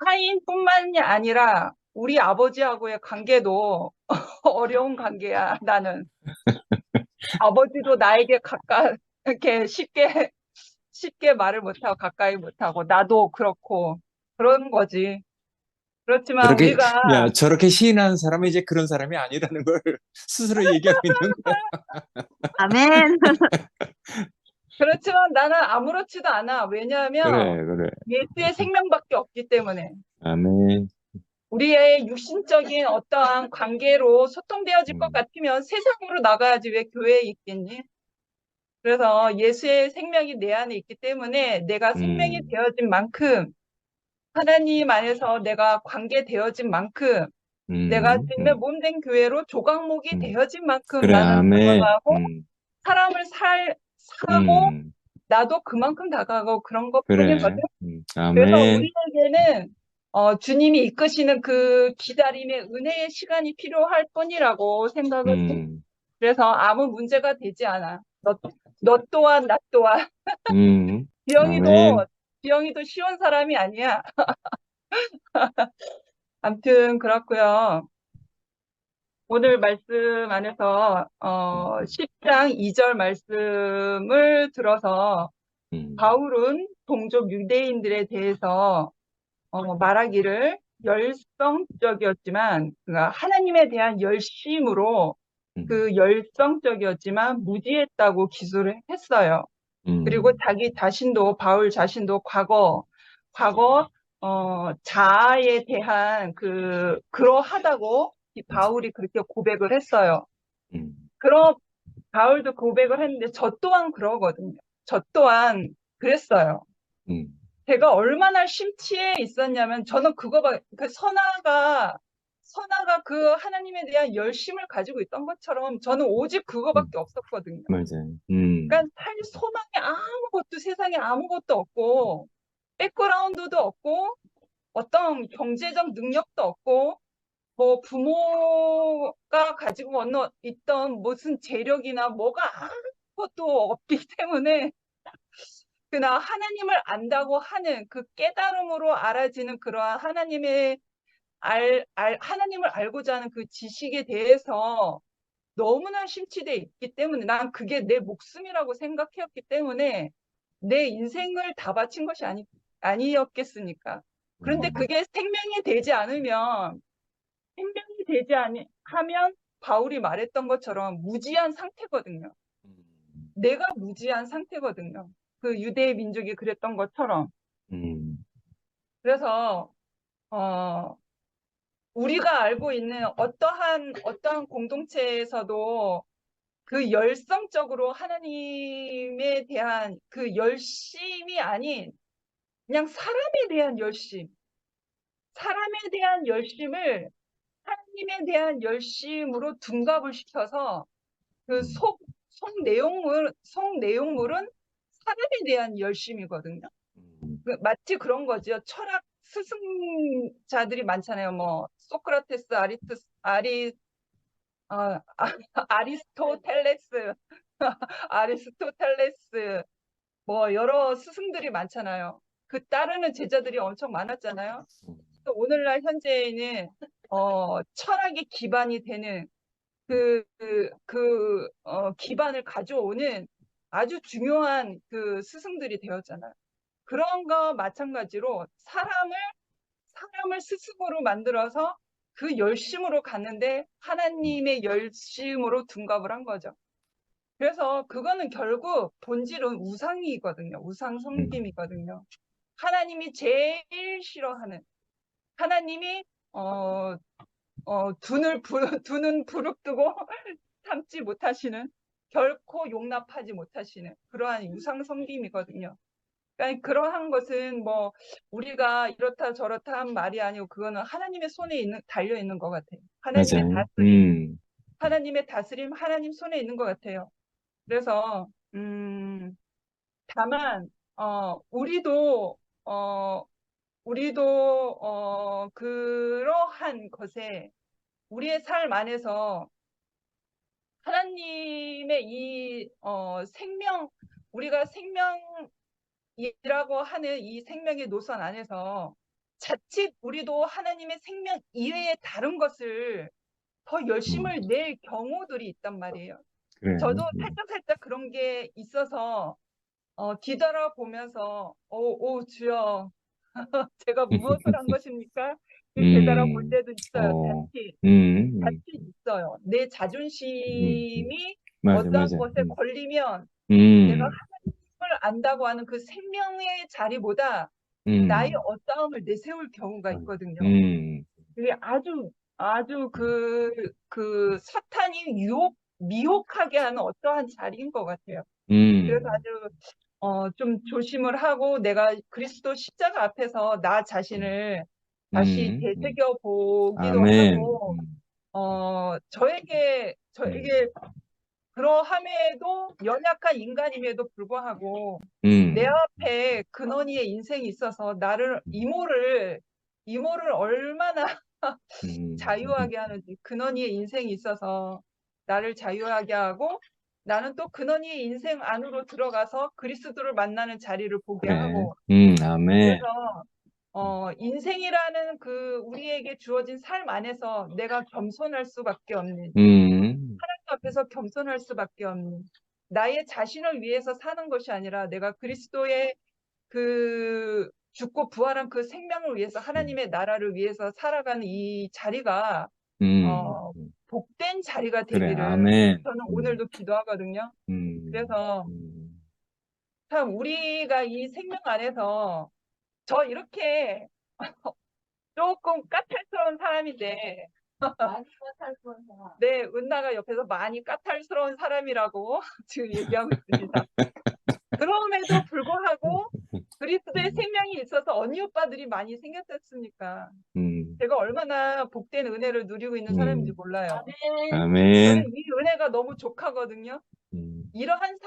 타인뿐만이 아니라 우리 아버지하고의 관계도 어려운 관계야. 나는 아버지도 나에게 이렇게 쉽게 말을 못하고 가까이 못하고 나도 그렇고 그런 거지. 그렇지만 저렇게, 우리가 야, 저렇게 시인하는 사람은 이제 그런 사람이 아니라는 걸 스스로 얘기하고 있는 거야. 아멘. 그렇지만 나는 아무렇지도 않아. 왜냐하면 그래. 예수의 생명밖에 없기 때문에 아멘. 우리의 육신적인 어떠한 관계로 소통되어질 것 같으면 세상으로 나가야지 왜 교회에 있겠니? 그래서 예수의 생명이 내 안에 있기 때문에 내가 생명이 되어진 만큼 하나님 안에서 내가 관계되어진 만큼 내가 주님의 몸된 교회로 조각목이 되어진 만큼 그래, 나는 아멘. 다가가고 사람을 사고 나도 그만큼 다가가고 그런 것뿐이거든. 그래, 그래서 아멘. 우리에게는 주님이 이끄시는 그 기다림의 은혜의 시간이 필요할 뿐이라고 생각을 해. 그래서 아무 문제가 되지 않아. 너 또한 나 또한 아멘. 지영이도 쉬운 사람이 아니야. 아무튼 그렇고요. 오늘 말씀 안에서 10장 2절 말씀을 들어서 바울은 동족 유대인들에 대해서 말하기를 열성적이었지만 그러니까 하나님에 대한 열심으로 그 열성적이었지만 무지했다고 기술을 했어요. 그리고 자기 자신도 바울 자신도 과거 자아에 대한 그러하다고 이 바울이 그렇게 고백을 했어요. 그럼 바울도 고백을 했는데 저 또한 그러거든요. 저 또한 그랬어요. 제가 얼마나 심취해 있었냐면 저는 그 선아가 그 하나님에 대한 열심을 가지고 있던 것처럼 저는 오직 그거밖에 없었거든요. 맞아요. 그러니까 살 소망이 아무것도 세상에 아무것도 없고 백그라운드도 없고 어떤 경제적 능력도 없고 뭐 부모가 가지고 있던 무슨 재력이나 뭐가 아무것도 없기 때문에 그러나 하나님을 안다고 하는 그 깨달음으로 알아지는 그러한 하나님을 알고자 하는 그 지식에 대해서 너무나 심취돼 있기 때문에 난 그게 내 목숨이라고 생각했기 때문에 내 인생을 다 바친 것이 아니었겠습니까? 그런데 그게 생명이 되지 않으면 하면 바울이 말했던 것처럼 무지한 상태거든요. 내가 무지한 상태거든요. 그 유대 민족이 그랬던 것처럼. 그래서 우리가 알고 있는 어떠한 공동체에서도 그 열성적으로 하나님에 대한 그 열심이 아닌 그냥 사람에 대한 열심을 하나님에 대한 열심으로 둔갑을 시켜서 그 속 내용물은 사람에 대한 열심이거든요. 마치 그런 거죠. 철학 스승자들이 많잖아요. 뭐 소크라테스, 아리스토텔레스, 뭐 여러 스승들이 많잖아요. 그 따르는 제자들이 엄청 많았잖아요. 또 오늘날 현재에는 철학의 기반이 되는 기반을 가져오는 아주 중요한 그 스승들이 되었잖아요. 그런 거 마찬가지로 사람을 스승으로 만들어서 그 열심으로 갔는데 하나님의 열심으로 둔갑을 한 거죠. 그래서 그거는 결국 본질은 우상이거든요. 우상 섬김이거든요. 하나님이 제일 싫어하는 하나님이 두 눈 부릅뜨고 참지 못하시는 결코 용납하지 못하시는 그러한 우상 섬김이거든요. 그러니까 그러한 것은 뭐 우리가 이렇다 저렇다 한 말이 아니고 그거는 하나님의 손에 달려 있는 것 같아요. 하나님의 다스림, 하나님 손에 있는 것 같아요. 그래서 다만 우리도 그러한 것에 우리의 삶 안에서 하나님의 이 우리가 생명이라고 하는 이 생명의 노선 안에서 자칫 우리도 하나님의 생명 이외의 다른 것을 더 열심을 낼 경우들이 있단 말이에요. 그래요. 저도 살짝 그런 게 있어서 뒤돌아보면서 오 주여 제가 무엇을 한 것입니까? 되돌아볼 때도 있어요. 자칫 있어요. 내 자존심이 어떠한 것에 걸리면 내가 하나님을 안다고 하는 그 생명의 자리보다 나의 어떠함을 내세울 경우가 있거든요. 그게 아주 그 사탄이 미혹하게 하는 어떠한 자리인 것 같아요. 그래서 아주 좀 조심을 하고 내가 그리스도 십자가 앞에서 나 자신을 다시 되새겨 보기도 하고 저에게 그러함에도 연약한 인간임에도 불구하고 내 앞에 근원이의 인생이 있어서 나를 이모를 얼마나 자유하게 하는지 근원이의 인생이 있어서 나를 자유하게 하고 나는 또 근원이의 인생 안으로 들어가서 그리스도를 만나는 자리를 보게 하고 아멘. 그래서 인생이라는 그 우리에게 주어진 삶 안에서 내가 겸손할 수밖에 없는, 하나님 앞에서 겸손할 수밖에 없는, 나의 자신을 위해서 사는 것이 아니라 내가 그리스도의 그 죽고 부활한 그 생명을 위해서 하나님의 나라를 위해서 살아가는 이 자리가 복된 자리가 그래, 되기를 아멘. 저는 오늘도 기도하거든요. 그래서 참 우리가 이 생명 안에서 저 이렇게 조금 까탈스러운 사람인데 네, 은나가 옆에서 많이 까탈스러운 사람이라고 지금 얘기하고 있습니다. 그럼에도 불구하고 그리스도의 생명이 있어서 언니 오빠들이 많이 생겼지 않습니까? 제가 얼마나 복된 은혜를 누리고 있는 사람인지 몰라요. 아멘. 저는 이 은혜가 너무 족하거든요. 이러한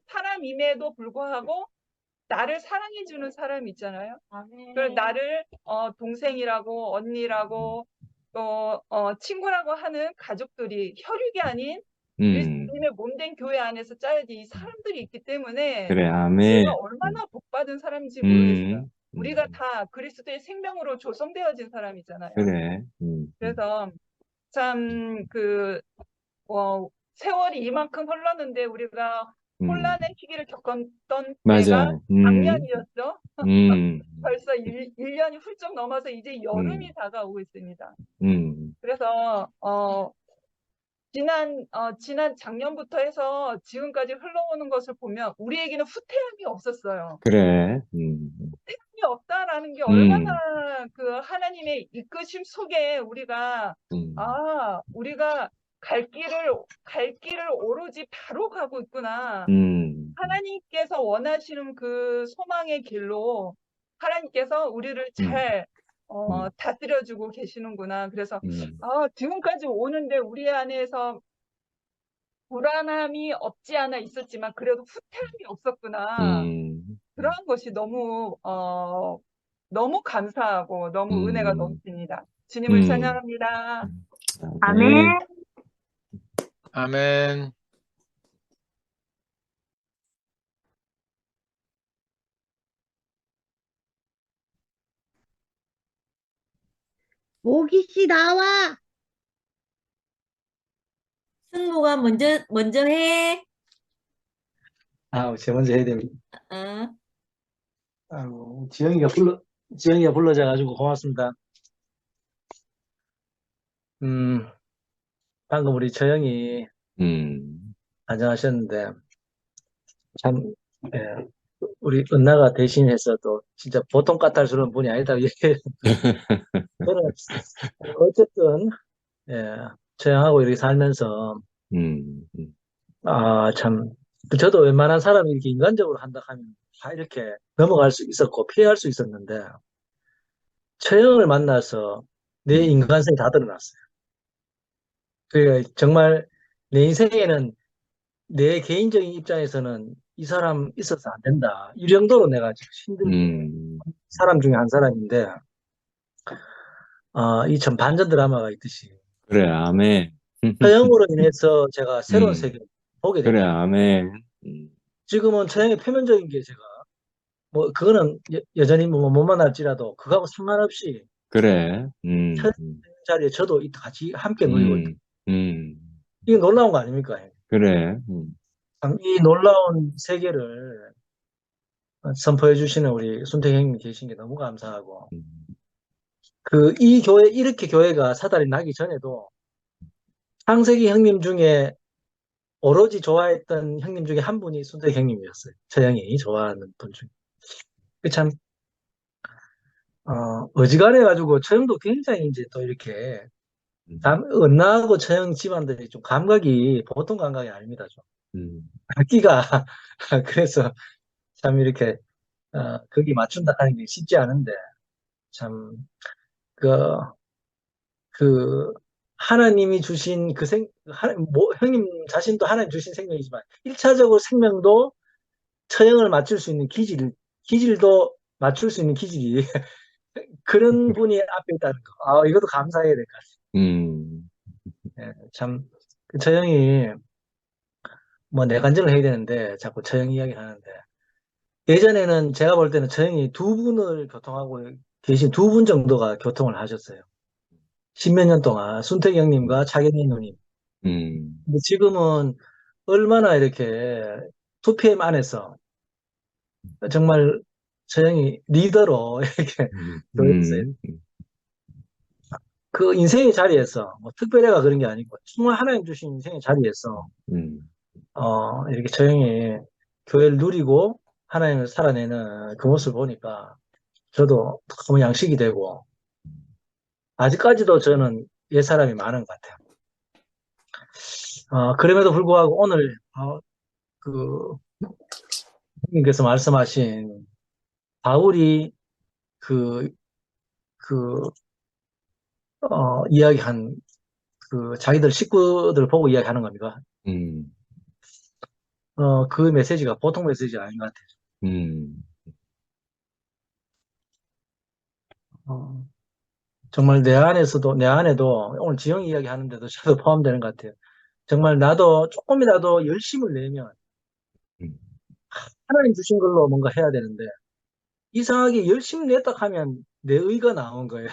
사람임에도 불구하고 나를 사랑해주는 사람 있잖아요. 그걸 나를 동생이라고 언니라고 또 친구라고 하는 가족들이 혈육이 아닌 그리스도님의 몸된 교회 안에서 짜여진 이 사람들이 있기 때문에 그래, 아멘. 우리가 얼마나 복받은 사람인지 모르겠어요. 우리가 다 그리스도의 생명으로 조성되어진 사람이잖아요. 그래. 그래서 참 세월이 이만큼 흘렀는데 우리가 혼란의 시기를 겪었던 맞아요. 때가 작년이었죠. 벌써 1년이 훌쩍 넘어서 이제 여름이 다가오고 있습니다. 그래서 지난 작년부터 해서 지금까지 흘러오는 것을 보면 우리에게는 후퇴함이 없었어요. 그래. 후퇴함이 없다라는 게 얼마나 그 하나님의 이끄심 속에 우리가 우리가 갈 길을 오로지 바로 가고 있구나. 하나님께서 원하시는 그 소망의 길로 하나님께서 우리를 잘 다스려주고 계시는구나. 그래서 지금까지 오는데 우리 안에서 불안함이 없지 않아 있었지만 그래도 후퇴함이 없었구나. 그러한 것이 너무 감사하고 너무 은혜가 넘칩니다. 주님을 찬양합니다. 아멘. 아멘. 모기 씨 나와. 승모가 먼저 해. 제가 먼저 해야 됩니다. 어. 아이고, 지영이가 불러줘가지고 고맙습니다. 방금 우리 저영이 안녕하셨는데, 참, 예, 우리 은나가 대신해서 또 진짜 보통 까탈스러운 분이 아니다. 저는 어쨌든, 예, 저영하고 이렇게 살면서, 참, 저도 웬만한 사람이 이렇게 인간적으로 한다 하면 다 이렇게 넘어갈 수 있었고 피할 수 있었는데, 처형을 만나서 내 인간성이 다 드러났어요. 그러니까 정말 내 인생에는 내 개인적인 입장에서는 이 사람 있어서 안 된다. 이 정도로 내가 지금 힘든 사람 중에 한 사람인데, 이 참 반전 드라마가 있듯이. 그래, 아멘. 처형으로 인해서 제가 새로운 세계를 보게 그래, 됩니다. 아멘. 지금은 처형의 표면적인 게 제가, 그거는 여전히 못 만날지라도 그거하고 상관없이 그래. 처형 자리에 저도 같이 함께 누리고 있다. 이게 놀라운 거 아닙니까? 그래. 참 이 놀라운 세계를 선포해 주시는 우리 순택 형님 계신 게 너무 감사하고, 이 교회, 이렇게 교회가 사달이 나기 전에도 창세기 형님 중에 오로지 좋아했던 형님 중에 한 분이 순택 형님이었어요. 저 형이 좋아하는 분 중에. 참, 어지간해가지고 처형도 굉장히 이제 또 이렇게, 은나하고 처형 집안들이 좀 감각이 보통 감각이 아닙니다. 좀. 끼가, 그래서 참 이렇게, 거기 맞춘다 하는 게 쉽지 않은데, 참, 하나님이 주신 형님 자신도 하나님 주신 생명이지만, 1차적으로 생명도 처형을 맞출 수 있는 기질도 맞출 수 있는 기질이, 그런 분이 앞에 있다는 거. 이것도 감사해야 될 것 같아요. 참, 처형이, 내간증을 해야 되는데, 자꾸 처형 이야기를 하는데, 예전에는 제가 볼 때는 처형이 두 분을 교통하고 계신 두 분 정도가 교통을 하셨어요. 십몇 년 동안 순택 형님과 차경희 누님. 근데 지금은 얼마나 이렇게 2PM 안에서 정말 저형이 리더로 이렇게 보였어요. 그 인생의 자리에서 뭐 특별해가 그런 게 아니고 정말 하나님 주신 인생의 자리에서 이렇게 저형이 교회를 누리고 하나님을 살아내는 그 모습을 보니까 저도 너무 양식이 되고 아직까지도 저는 옛사람이 많은 것 같아요. 그럼에도 불구하고 오늘 그 님께서 말씀하신 바울이 그 이야기한 그 자기들 식구들 보고 이야기하는 겁니다. 그 메시지가 보통 메시지가 아닌 것 같아요. 정말 내 안에도 오늘 지영 이야기 하는데도 저도 포함되는 것 같아요. 정말 나도 조금이라도 열심을 내면 하나님 주신 걸로 뭔가 해야 되는데 이상하게 열심히 냈다 하면 내 의가 나온 거예요.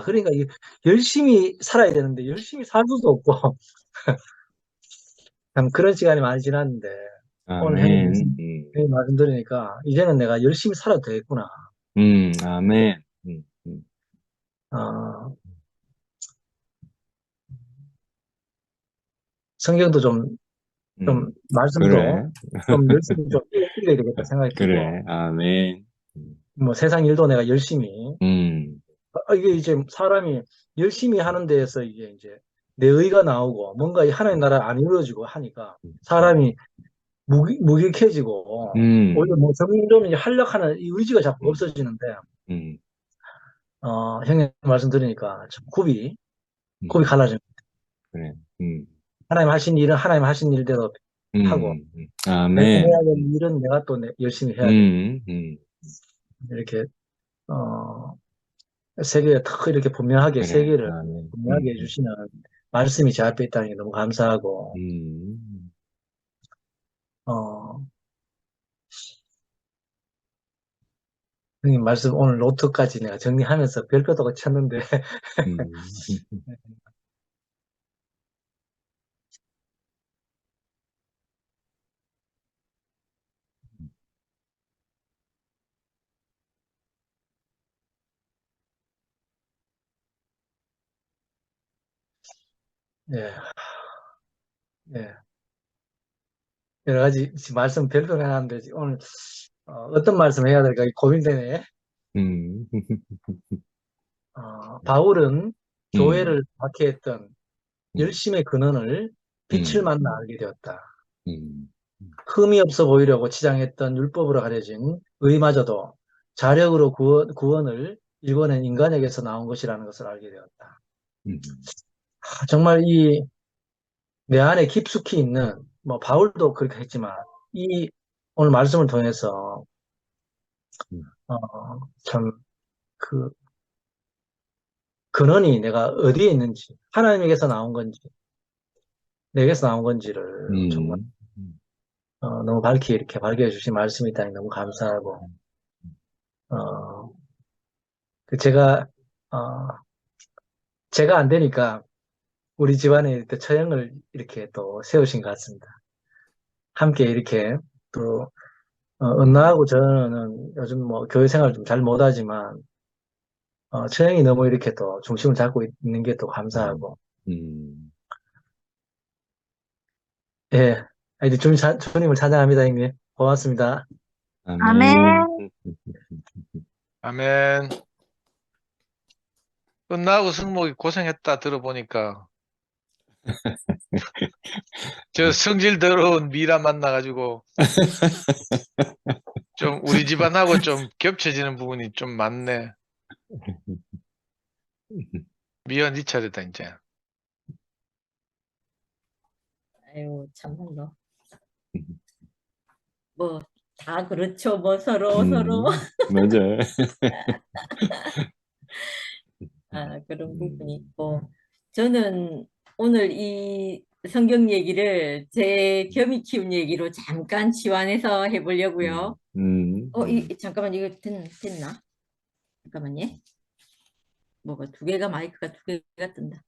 그러니까 열심히 살아야 되는데 열심히 살 수도 없고 참 그런 시간이 많이 지났는데 오늘 형님 말씀 들으니까 이제는 내가 열심히 살아도 되겠구나. 아멘. 성경도 좀 말씀도 그래. 좀 열심히 좀 읽어야 되겠다 생각이 들고 그래. 아멘. 뭐 세상 일도 내가 열심히 이게 이제 사람이 열심히 하는 데에서 이게 이제 내 의가 나오고 뭔가 이 하나님 나라 안 이루어지고 하니까 사람이 무기력해지고 오히려 뭐 점점 이제 하려고 이 의지가 자꾸 없어지는데 형님 말씀 들으니까 참 굽이 갈라지는 그래. 하나님 하신 일은 하나님 하신 일대로 하고 아멘. 해야 되는 일은 내가 또 열심히 해야 돼. 이렇게 세계에 탁 이렇게 분명하게 그래. 세계를 아멘. 분명하게 해주시는 말씀이 제 앞에 있다는 게 너무 감사하고 형님 말씀 오늘 노트까지 내가 정리하면서 별표도 쳤는데 예, 예. 여러 가지 말씀 별표를 해놨는데 오늘 어떤 말씀 해야 될까 고민되네. 바울은 교회를 박해했던 열심의 근원을 빛을 만나 알게 되었다. 흠이 없어 보이려고 치장했던 율법으로 가려진 의마저도 자력으로 구원을 일궈낸 인간에게서 나온 것이라는 것을 알게 되었다. 정말 내 안에 깊숙이 있는 뭐 바울도 그렇게 했지만 이 오늘 말씀을 통해서 참 그 근원이 내가 어디에 있는지 하나님에게서 나온 건지 내게서 나온 건지를 정말 너무 밝게 이렇게 밝혀 주신 말씀이 있다니 너무 감사하고 제가 안 되니까 우리 집안에 또 처형을 이렇게 또 세우신 것 같습니다. 함께 이렇게 또 은나하고 저는 요즘 뭐 교회 생활 좀 잘 못하지만 처형이 너무 이렇게 또 중심을 잡고 있는 게 또 감사하고 예, 이제 주님을 찬양합니다, 형님. 고맙습니다. 아멘. 아멘. 끝나고 승목이 고생했다 들어보니까 저 성질 더러운 미라 만나가지고 좀 우리 집안하고 좀 겹쳐지는 부분이 좀 많네. 미연 네 차례다 이제. 아유, 참말로. 뭐, 다 그렇죠. 뭐, 서로. 맞아. 그런 부분이 있고. 저는 오늘 이 성경 얘기를 제 겸이 키운 얘기로 잠깐 치환해서 해보려고요. 잠깐만, 이거 됐나? 잠깐만요. 뭐가 두 개가 마이크가 두 개가 뜬다.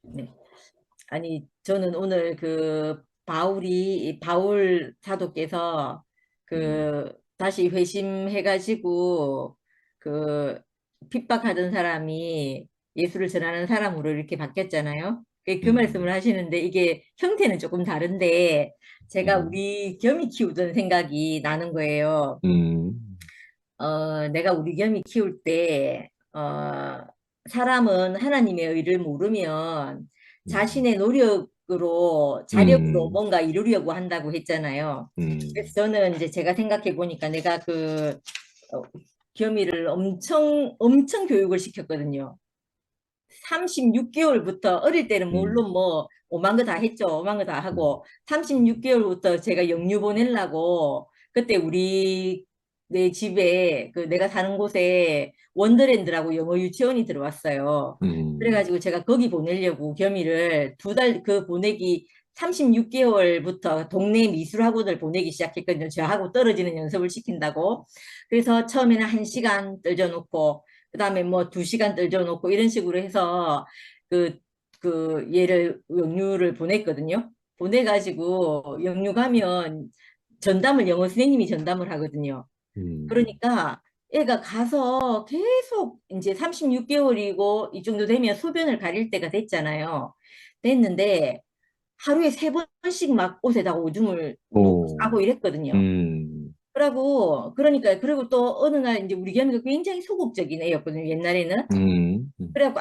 네. 아니 저는 오늘 그 바울 사도께서 그 다시 회심해가지고 그 핍박하던 사람이 예수를 전하는 사람으로 이렇게 바뀌었잖아요. 그 말씀을 하시는데 이게 형태는 조금 다른데 제가 우리 겸이 키우던 생각이 나는 거예요. 내가 우리 겸이 키울 때 사람은 하나님의 의를 모르면 자신의 노력으로 자력으로 뭔가 이루려고 한다고 했잖아요. 그래서 저는 이제 제가 생각해 보니까 내가 그 겸이를 엄청 교육을 시켰거든요. 36개월부터 어릴 때는 물론 뭐 오만 거 다 했죠. 오만 거 다 하고 36개월부터 제가 영유 보내려고 그때 내 집에 그 내가 사는 곳에 원더랜드라고 영어 유치원이 들어왔어요. 그래가지고 제가 거기 보내려고 겸이를 2달 그 보내기 36개월부터 동네 미술학원을 보내기 시작했거든요. 저하고 떨어지는 연습을 시킨다고. 그래서 처음에는 1시간 떨져놓고 그 다음에 뭐 2시간 떨져놓고 이런 식으로 해서 얘를 영유를 보냈거든요. 보내가지고 영유 가면 영어 선생님이 전담을 하거든요. 그러니까 애가 가서 계속 이제 36개월이고 이 정도 되면 소변을 가릴 때가 됐잖아요. 됐는데 하루에 3번씩 막 옷에다가 오줌을 싸고 이랬거든요. 그리고 또 어느 날 이제 우리 겸이가 굉장히 소극적인 애였거든요, 옛날에는. 그래갖고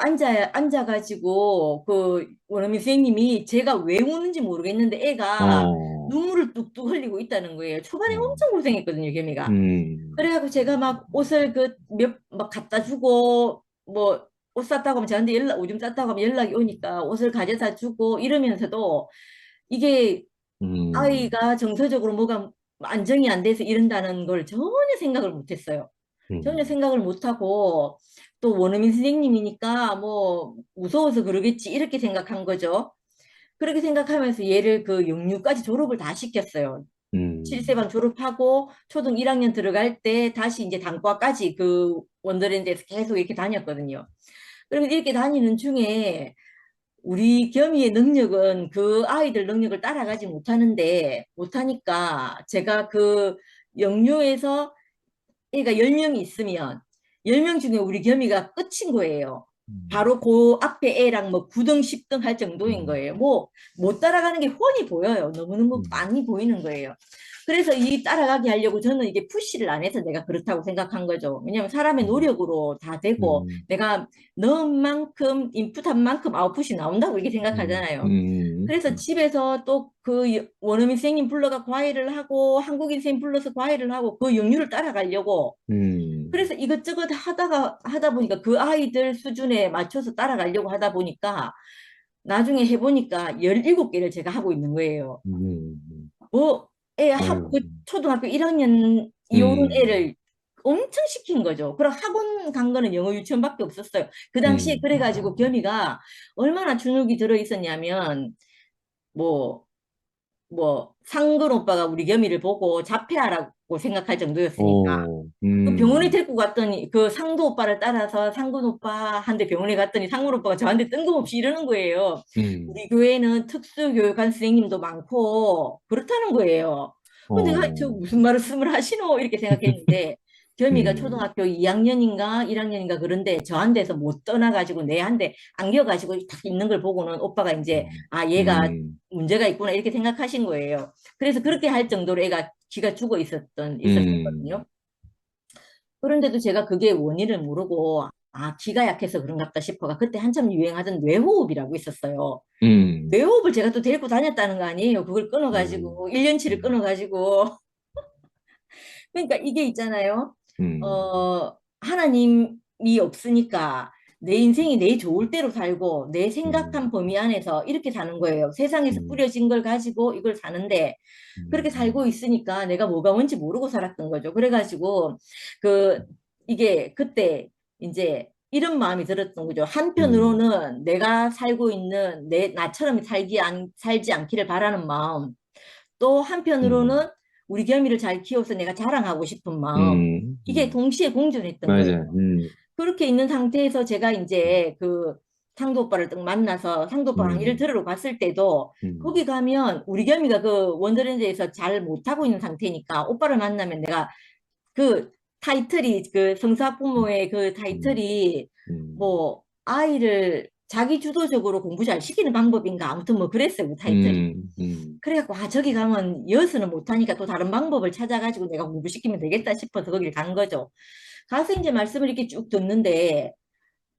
앉아가지고 그 원어민 선생님이 제가 왜 우는지 모르겠는데 애가 눈물을 뚝뚝 흘리고 있다는 거예요. 초반에 엄청 고생했거든요, 겸이가. 그래갖고 제가 막 옷을 막 갖다 주고 뭐 옷 쌌다고 하면 저한테 오줌 쌌다고 하면 연락이 오니까 옷을 가져다 주고 이러면서도 이게 아이가 정서적으로 뭐가 안정이 안 돼서 이런다는 걸 전혀 생각을 못했어요. 전혀 생각을 못하고 또 원어민 선생님이니까 뭐 무서워서 그러겠지 이렇게 생각한 거죠. 그렇게 생각하면서 얘를 그 영유까지 졸업을 다 시켰어요. 7세반 졸업하고 초등 1학년 들어갈 때 다시 이제 단과까지 그 원더랜드에서 계속 이렇게 다녔거든요. 그리고 이렇게 다니는 중에 우리 겸이의 능력은 그 아이들 능력을 따라가지 못하니까 제가 그 영유에서 애가 10명이 있으면 10명 중에 우리 겸이가 끝인 거예요. 바로 그 앞에 애랑 뭐 9등, 10등 할 정도인 거예요. 뭐 못 따라가는 게 훤히 보여요. 너무너무 많이 보이는 거예요. 그래서 이 따라가게 하려고 저는 이게 푸시를 안 해서 내가 그렇다고 생각한 거죠. 왜냐하면 사람의 노력으로 다 되고 내가 넣은 만큼 인풋한 만큼 아웃풋이 나온다고 이렇게 생각하잖아요. 그래서 집에서 또 그 원어민 선생님 불러가 과외를 하고 한국인 선생님 불러서 과외를 하고 그 영유를 따라가려고 그래서 이것저것 하다 보니까 그 아이들 수준에 맞춰서 따라가려고 하다 보니까 나중에 해보니까 17개를 제가 하고 있는 거예요. 그 초등학교 1학년 이오른 애를 엄청 시킨 거죠. 그럼 학원 간 거는 영어 유치원밖에 없었어요. 그 당시에 그래가지고 겸이가 얼마나 주눅이 들어 있었냐면 상근 오빠가 우리 겸이를 보고 자폐아라고 생각할 정도였으니까 그 병원에 데리고 갔더니 그 상도 오빠를 따라서 상근 오빠한테 병원에 갔더니 상근 오빠가 저한테 뜬금없이 이러는 거예요. 우리 교회는 특수교육한 선생님도 많고 그렇다는 거예요. 근데 내가 저 무슨 말씀을 하시노 이렇게 생각했는데 겸이가 초등학교 2학년인가 1학년인가 그런데 저한테서 못 떠나가지고 내한테 안겨가지고 딱 있는 걸 보고는 오빠가 이제 얘가 문제가 있구나 이렇게 생각하신 거예요. 그래서 그렇게 할 정도로 애가 기가 죽어 있었거든요. 그런데도 제가 그게 원인을 모르고 기가 약해서 그런갑다 싶어가 그때 한참 유행하던 뇌호흡이라고 있었어요. 뇌호흡을 제가 또 데리고 다녔다는 거 아니에요. 그걸 끊어가지고 1년치를 끊어가지고 그러니까 이게 있잖아요. 하나님이 없으니까 내 인생이 내 좋을 대로 살고 내 생각한 범위 안에서 이렇게 사는 거예요. 세상에서 뿌려진 걸 가지고 이걸 사는데 그렇게 살고 있으니까 내가 뭐가 뭔지 모르고 살았던 거죠. 그래가지고 이게 그때 이제 이런 마음이 들었던 거죠. 한편으로는 내가 살고 있는 나처럼 살지 않기를 바라는 마음. 또 한편으로는 우리 겸이를 잘 키워서 내가 자랑하고 싶은 마음, 이게 동시에 공존했던 맞아. 거예요. 그렇게 있는 상태에서 제가 이제 그 상도 오빠를 딱 만나서 상도 오빠 강의를 들으러 갔을 때도 거기 가면 우리 겸이가 그 원더랜드에서 잘 못하고 있는 상태니까 오빠를 만나면 내가 그 타이틀이 그 성사부모의 그 타이틀이 뭐 아이를 자기 주도적으로 공부 잘 시키는 방법인가 아무튼 뭐 그랬어요 그 타이틀이. 그래갖고 아 저기 가면 여수는 못하니까 또 다른 방법을 찾아가지고 내가 공부시키면 되겠다 싶어서 거기를 간 거죠. 가서 이제 말씀을 이렇게 쭉 듣는데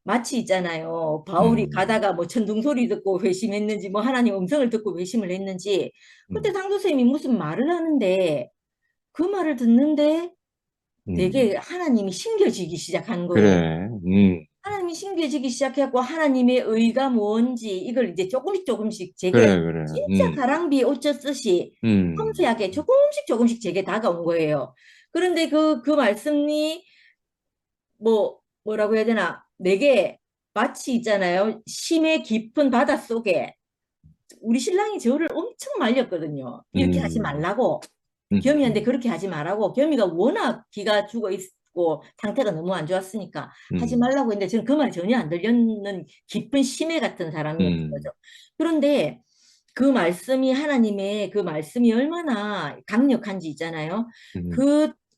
마치 있잖아요. 바울이 가다가 뭐 천둥 소리 듣고 회심했는지 뭐 하나님 음성을 듣고 회심을 했는지 그때 상도 선생님이 무슨 말을 하는데 그 말을 듣는데 되게 하나님이 신겨지기 시작한 거예요. 그래. 하나님이 신겨지기 시작했고 하나님의 의가 뭔지 이걸 이제 조금씩 제게 그래. 진짜 가랑비에 옷 젖듯이 섬세하게 조금씩 제게 다가온 거예요. 그런데 그 말씀이 뭐라고 해야 되나 내게 마치 있잖아요. 심의 깊은 바다 속에 우리 신랑이 저를 엄청 말렸거든요. 이렇게 하지 말라고. 겸이한테 그렇게 하지 말라고. 겸이가 워낙 기가 죽어 있고 상태가 너무 안 좋았으니까 하지 말라고 했는데 저는 그 말이 전혀 안 들렸는 깊은 심해 같은 사람이었던 거죠. 그런데 그 말씀이 하나님의 그 말씀이 얼마나 강력한지 있잖아요.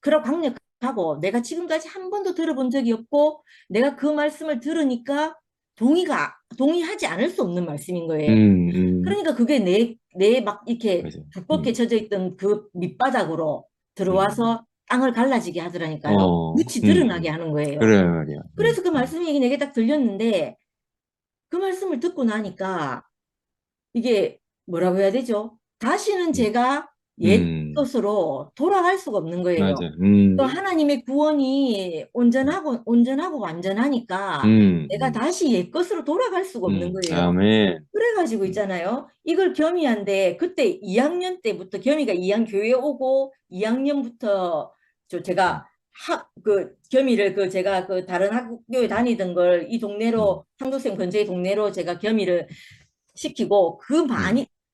그런 강력하고 내가 지금까지 한 번도 들어본 적이 없고 내가 그 말씀을 들으니까 동의하지 않을 수 없는 말씀인 거예요. 그러니까 그게 내 막 이렇게 맞아. 두껍게 젖어 있던 그 밑바닥으로 들어와서 땅을 갈라지게 하더라니까요. 빛이 드러나게 하는 거예요. 그래 말이야. 그래서 그 말씀이 내게 딱 들렸는데 그 말씀을 듣고 나니까 이게 뭐라고 해야 되죠? 다시는 제가 옛 것으로 돌아갈 수가 없는 거예요. 맞아. 또 하나님의 구원이 온전하고 완전하니까 내가 다시 옛 것으로 돌아갈 수가 없는 거예요. 아멘. 그래가지고 있잖아요. 이걸 겸이한데 그때 2학년 때부터 겸이가 교회에 오고 2학년부터 제가 겸이를 제가 그 다른 학교에 다니던 걸 이 동네로 상도쌤 근처의 동네로 제가 겸이를 시키고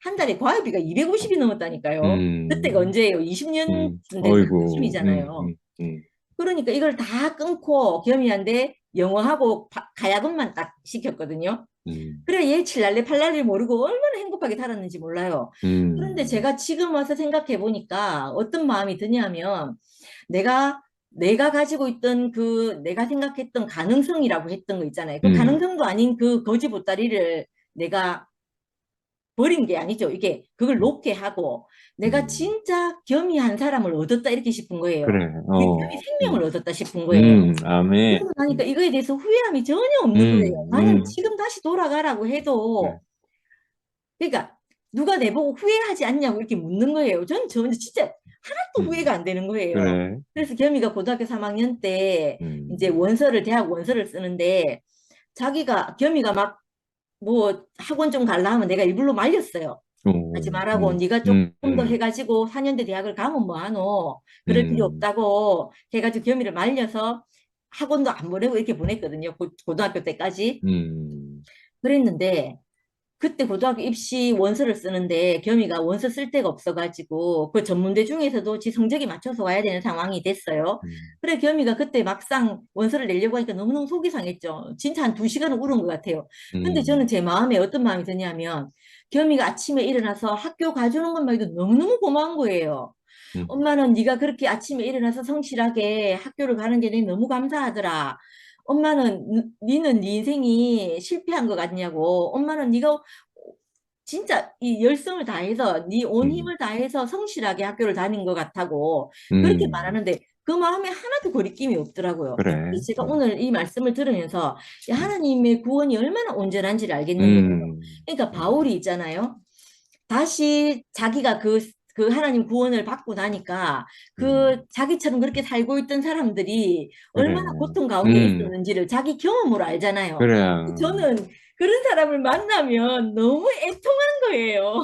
한 달에 과외비가 250이 넘었다니까요. 그때가 언제예요? 20년쯤 된 시점이잖아요. 그러니까 이걸 다 끊고 겸이한테 영어하고 가야금만 딱 시켰거든요. 그래 얘 7날래 8날래 모르고 얼마나 행복하게 살았는지 몰라요. 그런데 제가 지금 와서 생각해 보니까 어떤 마음이 드냐면 내가 가지고 있던 내가 생각했던 가능성이라고 했던 거 있잖아요. 그 가능성도 아닌 그 거지 보따리를 내가 버린 게 아니죠. 이게 그걸 놓게 하고 내가 진짜 겸이 한 사람을 얻었다 이렇게 싶은 거예요. 그래. 겸이 생명을 얻었다 싶은 거예요. 아멘. 그러고 나니까 이거에 대해서 후회함이 전혀 없는 거예요. 나는 지금 다시 돌아가라고 해도 그러니까 누가 내보고 후회하지 않냐고 이렇게 묻는 거예요. 저는 진짜 하나도 후회가 안 되는 거예요. 그래. 그래서 겸이가 고등학교 3학년 때 이제 대학 원서를 쓰는데 겸이가 막 뭐 학원 좀 갈라 하면 내가 일부러 말렸어요. 하지 말라고 네가 조금 더 해가지고 4년대 대학을 가면 뭐하노. 그럴 필요 없다고 해가지고 겸이를 말려서 학원도 안 보내고 이렇게 보냈거든요. 고등학교 때까지. 그랬는데 그때 고등학교 입시 원서를 쓰는데 겸이가 원서 쓸 데가 없어가지고 그 전문대 중에서도 지 성적이 맞춰서 와야 되는 상황이 됐어요. 그래 겸이가 그때 막상 원서를 내려고 하니까 너무너무 속이 상했죠. 진짜 한 2시간은 울은 것 같아요. 근데 저는 제 마음에 어떤 마음이 드냐면 겸이가 아침에 일어나서 학교 가주는 것만 해도 너무너무 고마운 거예요. 엄마는 네가 그렇게 아침에 일어나서 성실하게 학교를 가는 게 너무 감사하더라. 엄마는 니는 네 인생이 실패한 것 같냐고. 엄마는 네가 진짜 이 열성을 다해서 네 온 힘을 다해서 성실하게 학교를 다닌 것 같다고 그렇게 말하는데 그 마음에 하나도 거리낌이 없더라고요. 그래. 그래서 제가 오늘 이 말씀을 들으면서 하나님의 구원이 얼마나 온전한지를 알겠는 거예요. 그러니까 바울이 있잖아요. 다시 자기가 그 하나님 구원을 받고 나니까 자기처럼 그렇게 살고 있던 사람들이 얼마나 고통 가운데 있었는지를 자기 경험으로 알잖아요. 그래. 저는 그런 사람을 만나면 너무 애통한 거예요.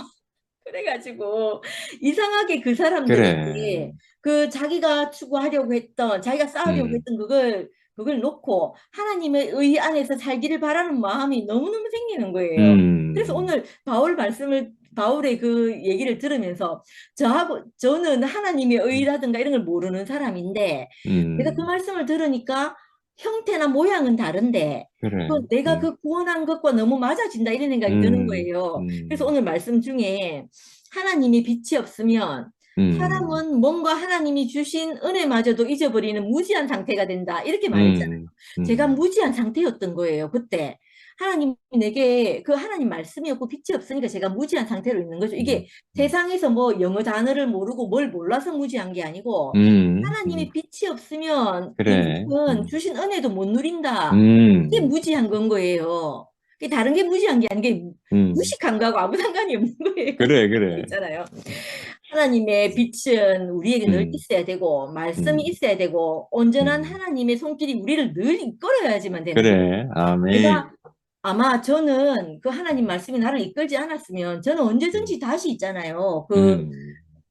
그래가지고 이상하게 그 사람들이 자기가 추구하려고 했던 자기가 쌓으려고 했던 그걸 놓고 하나님의 의 안에서 살기를 바라는 마음이 너무너무 생기는 거예요. 그래서 오늘 바울 말씀을 바울의 그 얘기를 들으면서 저는 하나님의 의라든가 이런 걸 모르는 사람인데 내가 그 말씀을 들으니까 형태나 모양은 다른데 그래. 내가 그 구원한 것과 너무 맞아진다 이런 생각이 드는 거예요. 그래서 음, 오늘 말씀 중에 하나님이 빛이 없으면 사람은 뭔가 하나님이 주신 은혜마저도 잊어버리는 무지한 상태가 된다. 이렇게 말했잖아요. 제가 무지한 상태였던 거예요. 그때. 하나님이 내게 그 하나님 말씀이 없고 빛이 없으니까 제가 무지한 상태로 있는 거죠. 이게 세상에서 뭐 영어 단어를 모르고 뭘 몰라서 무지한 게 아니고 하나님이 빛이 없으면 그래. 인생은 주신 은혜도 못 누린다. 이게 음, 무지한 건 거예요. 이게 다른 게 무지한 게 아닌 게 무식한 거하고 아무 상관이 없는 거예요. 그래. 있잖아요. 하나님의 빛은 우리에게 늘 음, 있어야 되고 말씀이 음, 있어야 되고 온전한 음. 하나님의 손길이 우리를 늘 이끌어야지만 되는 거예요. 그래. 아멘. 내가 아마 저는 그 하나님 말씀이 나를 이끌지 않았으면 저는 언제든지 다시 있잖아요. 그 음,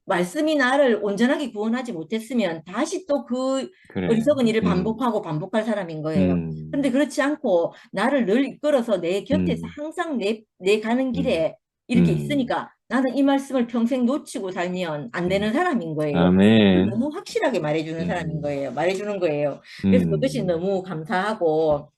말씀이 나를 온전하게 구원하지 못했으면 다시 또 그 그래. 어리석은 일을 반복하고 반복할 사람인 거예요. 그런데 그렇지 않고 나를 늘 이끌어서 내 곁에서 항상 내 가는 길에 이렇게 있으니까 나는 이 말씀을 평생 놓치고 살면 안 되는 사람인 거예요. 아멘. 너무 확실하게 말해주는 사람인 거예요. 말해주는 거예요. 그래서 그것이 너무 감사하고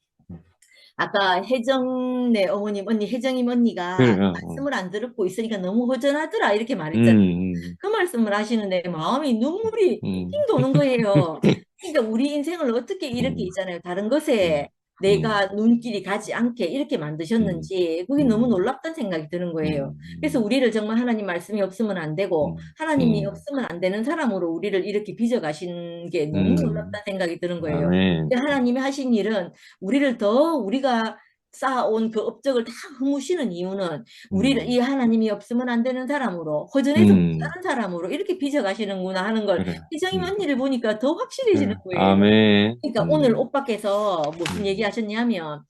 아까 혜정네 어머님 언니 혜정님 언니가 그래. 말씀을 안 듣고 있으니까 너무 허전하더라 이렇게 말했잖아요. 그 말씀을 하시는데 마음이 눈물이 띵 도는 거예요. 그러니까 우리 인생을 어떻게 이렇게 있잖아요. 다른 것에 내가 눈길이 가지 않게 이렇게 만드셨는지 그게 너무 놀랍다는 생각이 드는 거예요. 그래서 우리를 정말 하나님 말씀이 없으면 안 되고 하나님이 없으면 안 되는 사람으로 우리를 이렇게 빚어가신 게 너무 놀랍다는 생각이 드는 거예요. 아멘. 근데 하나님이 하신 일은 우리를 더 우리가 쌓아온 그 업적을 다 허무시는 이유는 우리를 이 하나님이 없으면 안 되는 사람으로 허전해서 못 사는 사람으로 이렇게 빚어가시는구나 하는 걸 그래. 희정이 언니를 보니까 더 확실해지는 그래. 거예요. 아멘. 그러니까 오늘 오빠께서 무슨 얘기하셨냐면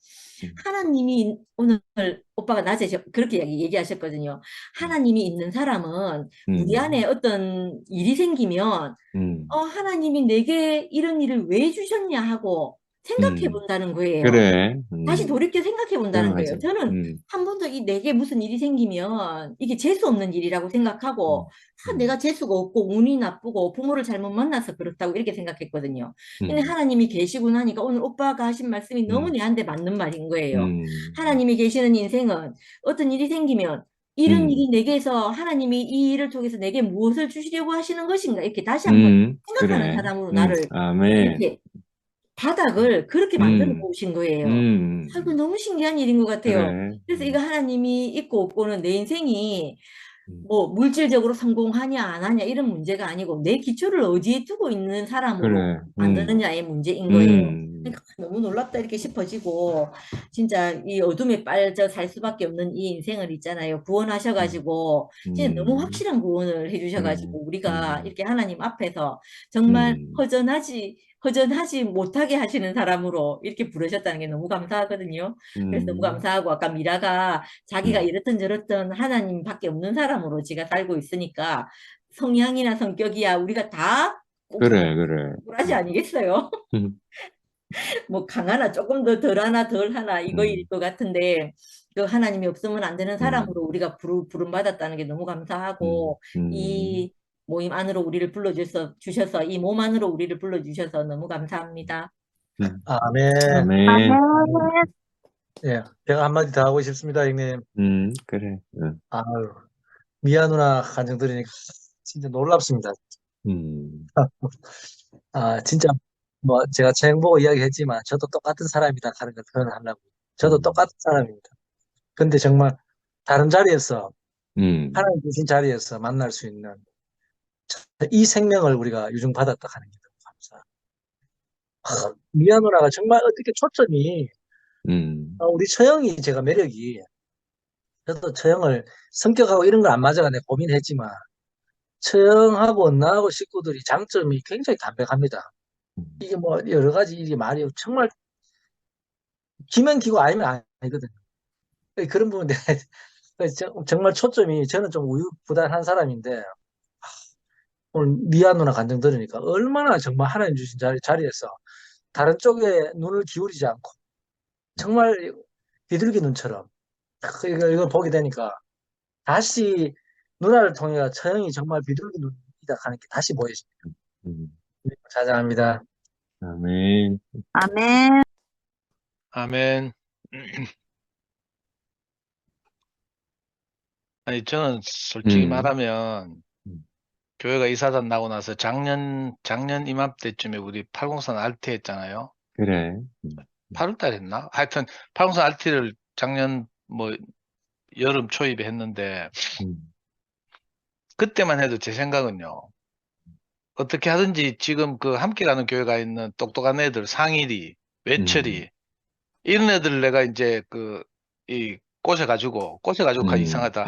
하나님이 오늘 오빠가 낮에 그렇게 얘기하셨거든요. 하나님이 있는 사람은 우리 안에 어떤 일이 생기면 하나님이 내게 이런 일을 왜 주셨냐 하고 생각해 본다는 거예요. 그래. 다시 돌이켜 생각해 본다는 맞아. 거예요. 저는 한 번도 내게 무슨 일이 생기면 이게 재수 없는 일이라고 생각하고 내가 재수가 없고 운이 나쁘고 부모를 잘못 만나서 그렇다고 이렇게 생각했거든요. 근데 하나님이 계시고 나니까 오늘 오빠가 하신 말씀이 너무 내한테 맞는 말인 거예요. 하나님이 계시는 인생은 어떤 일이 생기면 이런 일이 내게서 하나님이 이 일을 통해서 내게 무엇을 주시려고 하시는 것인가 이렇게 다시 한번 생각하는 그래. 사람으로 나를 아멘. 이렇게 바닥을 그렇게 만들어 놓으신 거예요. 아이고, 너무 신기한 일인 것 같아요. 그래. 그래서 이거 하나님이 있고 없고는 내 인생이 뭐 물질적으로 성공하냐 안 하냐 이런 문제가 아니고 내 기초를 어디에 두고 있는 사람으로 그래. 만드느냐의 문제인 거예요. 그러니까 너무 놀랍다 이렇게 싶어지고 진짜 이 어둠에 빠져 살 수밖에 없는 이 인생을 있잖아요. 구원하셔가지고 진짜 너무 확실한 구원을 해주셔가지고 우리가 이렇게 하나님 앞에서 정말 허전하지 못하게 하시는 사람으로 이렇게 부르셨다는 게 너무 감사하거든요. 그래서 너무 감사하고 아까 미라가 자기가 이렇든 저렇든 하나님밖에 없는 사람으로 지가 살고 있으니까 성향이나 성격이야 우리가 다 그래. 꼬라지 아니겠어요? 뭐 강하나 조금 더 덜하나 덜하나 이거일 것 같은데 그 하나님이 없으면 안 되는 사람으로 우리가 부름받았다는 게 너무 감사하고 이 모임 안으로 우리를 주셔서 이 몸 안으로 우리를 불러주셔서 너무 감사합니다. 아멘. 아멘. 예, 제가 한마디 더 하고 싶습니다, 형님. 그래. 아유, 미아 누나 간증 들으니까 진짜 놀랍습니다. 진짜 뭐 제가 책 보고 이야기했지만 저도 똑같은 사람이다 하는 걸 표현하려고. 저도 똑같은 사람입니다. 근데 정말 다른 자리에서 하나님 주신 자리에서 만날 수 있는 이 생명을 우리가 유증받았다 하는 게 너무 감사해요. 미아 누나가 정말 어떻게 초점이 우리 처형이 제가 매력이 저도 처형을 성격하고 이런 걸 안 맞아가 내가 고민했지만 처형하고 나하고 식구들이 장점이 굉장히 담백합니다. 이게 뭐 여러 가지 일이 말이 정말 기면 기고 아니면 아니거든요. 그런 부분에 정말 초점이 저는 좀 우유부단한 사람인데 오늘 미아 누나 간증 들으니까 얼마나 정말 하나님 주신 자리에서 다른 쪽에 눈을 기울이지 않고 정말 비둘기 눈처럼 이걸 보게 되니까 다시 누나를 통해 처형이 정말 비둘기 눈이다 하는 게 다시 보여집니다. 자장합니다. 아멘. 아멘. 아멘. 아니, 저는 솔직히 음. 말하면, 음. 교회가 이사단 나고 나서 작년 이맘때쯤에 우리 803 RT 했잖아요. 그래. 8월달 했나? 하여튼 803 RT를 작년 뭐 여름 초입에 했는데 음. 그때만 해도 제 생각은요. 어떻게 하든지 지금 그 함께 가는 교회가 있는 똑똑한 애들, 상일이, 외철이 이런 애들 내가 이제 꼬셔가지고 이상하다.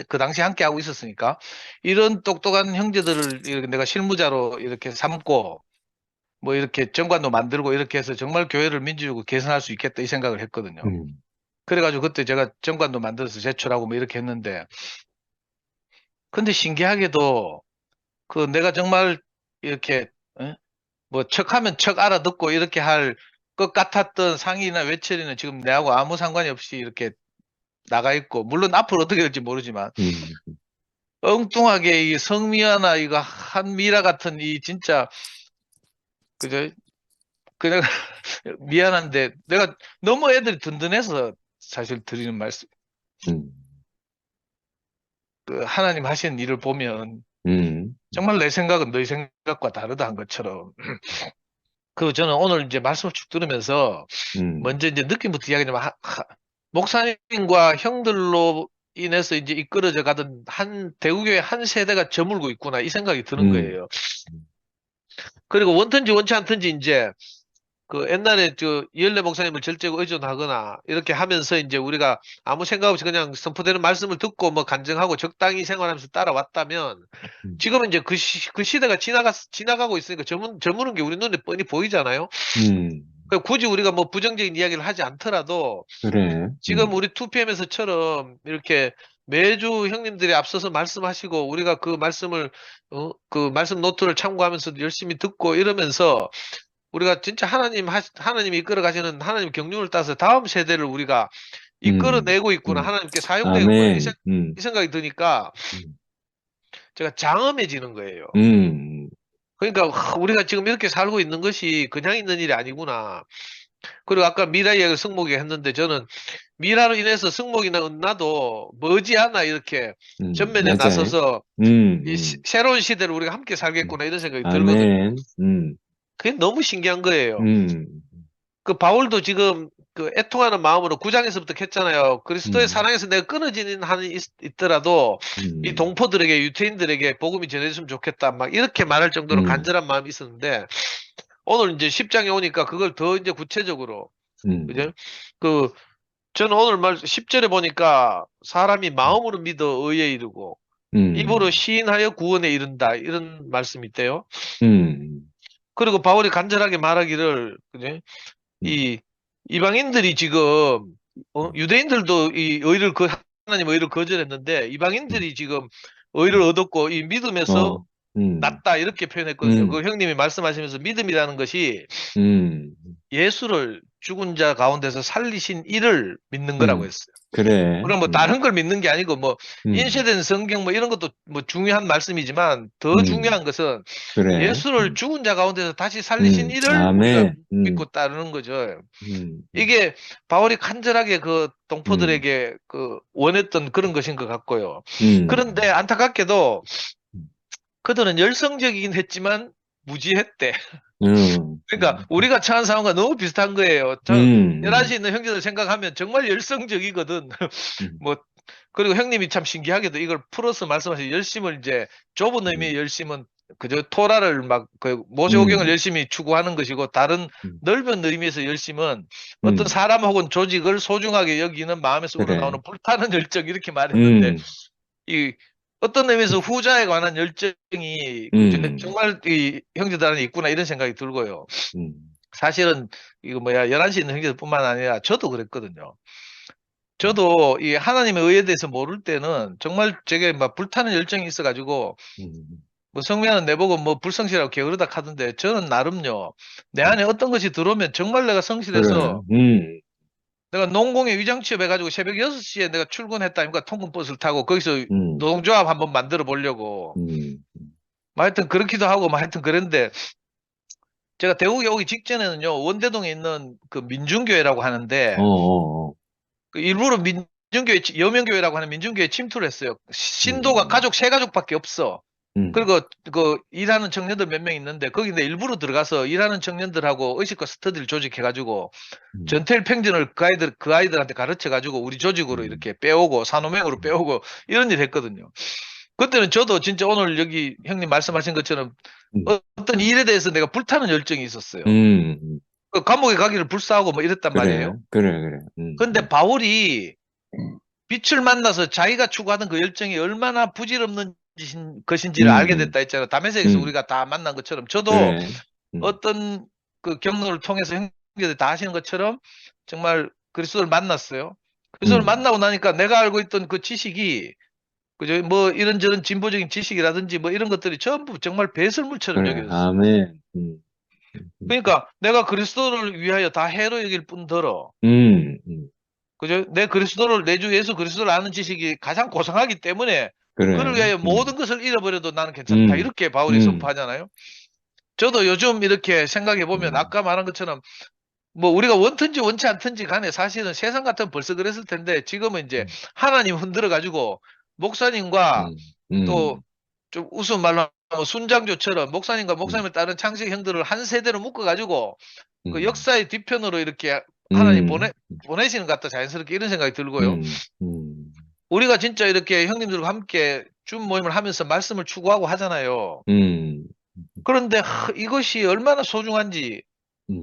그 당시 함께 하고 있었으니까 이런 똑똑한 형제들을 이렇게 내가 실무자로 이렇게 삼고 뭐 이렇게 정관도 만들고 이렇게 해서 정말 교회를 민주주의로 개선할 수 있겠다 이 생각을 했거든요. 그래가지고 그때 제가 정관도 만들어서 제출하고 뭐 이렇게 했는데 근데 신기하게도 그 내가 정말 이렇게 뭐 척하면 척 알아듣고 이렇게 할 것 같았던 상이나 외철이는 지금 내하고 아무 상관이 없이 이렇게 나가 있고 물론 앞으로 어떻게 될지 모르지만 엉뚱하게 이 성미아나 이거 한미라 같은 이 진짜 그저 그냥 미안한데 내가 너무 애들이 든든해서 사실 드리는 말씀. 그 하나님 하시는 일을 보면 정말 내 생각은 너희 생각과 다르다 한 것처럼. 그리고 저는 오늘 이제 말씀을 쭉 들으면서 먼저 이제 느낌부터 이야기하자면 목사님과 형들로 인해서 이제 이끌어져 가던 한 대구교회 한 세대가 저물고 있구나 이 생각이 드는 거예요. 그리고 원든지 원치 않든지 이제 그 옛날에 이열래 목사님을 절제고 의존하거나 이렇게 하면서 이제 우리가 아무 생각 없이 그냥 선포되는 말씀을 듣고 뭐 간증하고 적당히 생활하면서 따라왔다면 지금은 이제 그 시대가 지나가고 있으니까 저무는 게 우리 눈에 뻔히 보이잖아요. 그러니까 굳이 우리가 뭐 부정적인 이야기를 하지 않더라도 그래. 지금 우리 2PM에서처럼 이렇게 매주 형님들이 앞서서 말씀하시고 우리가 그 말씀을 그 말씀 노트를 참고하면서 열심히 듣고 이러면서 우리가 진짜 하나님이 이끌어 가시는 하나님 경륜을 따서 다음 세대를 우리가 이끌어내고 있구나. 하나님께 사용되고 있구나. 이 생각이 드니까 제가 장엄해지는 거예요. 그러니까 우리가 지금 이렇게 살고 있는 것이 그냥 있는 일이 아니구나. 그리고 아까 미라 이야기를 승목이 했는데 저는 미라로 인해서 승목이나 나도 머지않아 이렇게 전면에 맞아요. 나서서 새로운 시대를 우리가 함께 살겠구나 이런 생각이 아멘. 들거든요. 그게 너무 신기한 거예요. 그 바울도 지금 그 애통하는 마음으로 9장에서부터 했잖아요. 그리스도의 사랑에서 내가 끊어지는 한이 있더라도 이 동포들에게 유태인들에게 복음이 전해졌으면 좋겠다. 막 이렇게 말할 정도로 간절한 마음이 있었는데 오늘 이제 10장에 오니까 그걸 더 이제 구체적으로 그죠? 저는 오늘 10절에 보니까 사람이 마음으로 믿어 의에 이르고 입으로 시인하여 구원에 이른다 이런 말씀이 있대요. 그리고 바울이 간절하게 말하기를 그죠? 이 이방인들이 지금 유대인들도 이 하나님 의를 거절했는데 이방인들이 지금 의를 얻었고 이 믿음에서 낫다 이렇게 표현했거든요. 그 형님이 말씀하시면서 믿음이라는 것이 예수를 죽은 자 가운데서 살리신 이를 믿는 거라고 했어요. 그래. 그럼 뭐 다른 걸 믿는 게 아니고 뭐 인쇄된 성경 뭐 이런 것도 뭐 중요한 말씀이지만 더 중요한 것은 그래. 예수를 죽은 자 가운데서 다시 살리신 이를 아멘. 우리가 믿고 따르는 거죠. 이게 바울이 간절하게 그 동포들에게 그 원했던 그런 것인 것 같고요. 그런데 안타깝게도 그들은 열성적이긴 했지만 무지했대. 그러니까 우리가 처한 상황과 너무 비슷한 거예요. 11시에 있는 형제들 생각하면 정말 열성적이거든. 그리고 형님이 참 신기하게도 이걸 풀어서 말씀하신 열심을 이제 좁은 의미의 열심은 그저 토라를 막 그 모세오경을 열심히 추구하는 것이고 다른 넓은 의미에서 열심은 어떤 사람 혹은 조직을 소중하게 여기는 마음에서 그래. 우러나오는 불타는 열정 이렇게 말했는데 이 어떤 의미에서 후자에 관한 열정이 정말 이 형제들 안에 있구나 이런 생각이 들고요. 사실은 이거 11시에 있는 형제들뿐만 아니라 저도 그랬거든요. 저도 이 하나님의 의에 대해서 모를 때는 정말 제게 막 불타는 열정이 있어가지고 뭐 성미아는 내보고 뭐 불성실하고 게으르다 하던데 저는 나름요 내 안에 어떤 것이 들어오면 정말 내가 성실해서 내가 농공에 위장 취업해가지고 새벽 6시에 내가 출근했다니까 통근버스를 타고 거기서 노동조합 한번 만들어 보려고. 뭐 하여튼 그렇기도 하고 뭐 하여튼 그랬는데 제가 대구에 오기 직전에는요 원대동에 있는 그 민중교회라고 하는데 그 일부러 민중교회 여명교회라고 하는 민중교회 침투를 했어요. 신도가 가족 세 가족밖에 없어. 그리고 그 일하는 청년들 몇 명 있는데 거기 내 일부러 들어가서 일하는 청년들하고 의식과 스터디를 조직해가지고 전태일 평전을 그 아이들한테 가르쳐가지고 우리 조직으로 이렇게 빼오고 산호맹으로 빼오고 이런 일 했거든요. 그때는 저도 진짜 오늘 여기 형님 말씀하신 것처럼 어떤 일에 대해서 내가 불타는 열정이 있었어요. 그 감옥에 가기를 불사하고 뭐 이랬단 말이에요. 그래. 근데 바울이 빛을 만나서 자기가 추구하던 그 열정이 얼마나 부질없는 것인지를 알게 됐다 했잖아요. 다메섹에서 우리가 다 만난 것처럼 저도 그래. 어떤 그 경로를 통해서 형님들이 다 하시는 것처럼 정말 그리스도를 만났어요. 그리스도를 만나고 나니까 내가 알고 있던 그 지식이 그죠? 뭐 이런저런 진보적인 지식이라든지 뭐 이런 것들이 전부 정말 배설물처럼 그래. 여겨졌어요. 아멘. 그러니까 내가 그리스도를 위하여 다 해로 여길 뿐더러 그죠? 내 그리스도를 내 주 예수 그리스도를 아는 지식이 가장 고상하기 때문에 그래. 그를 위하여 모든 것을 잃어버려도 나는 괜찮다. 이렇게 바울이 선포하잖아요. 저도 요즘 이렇게 생각해 보면 아까 말한 것처럼 뭐 우리가 원든지 원치 않든지 간에 사실은 세상 같으면 벌써 그랬을 텐데 지금은 이제 하나님 흔들어 가지고 목사님과 또 좀 우스운 말로 하면 순장조처럼 목사님과 목사님을 따른 창식 형들을 한 세대로 묶어 가지고 그 역사의 뒤편으로 이렇게 하나님 보내시는 것 같다 자연스럽게 이런 생각이 들고요. 우리가 진짜 이렇게 형님들과 함께 줌 모임을 하면서 말씀을 추구하고 하잖아요. 그런데 이것이 얼마나 소중한지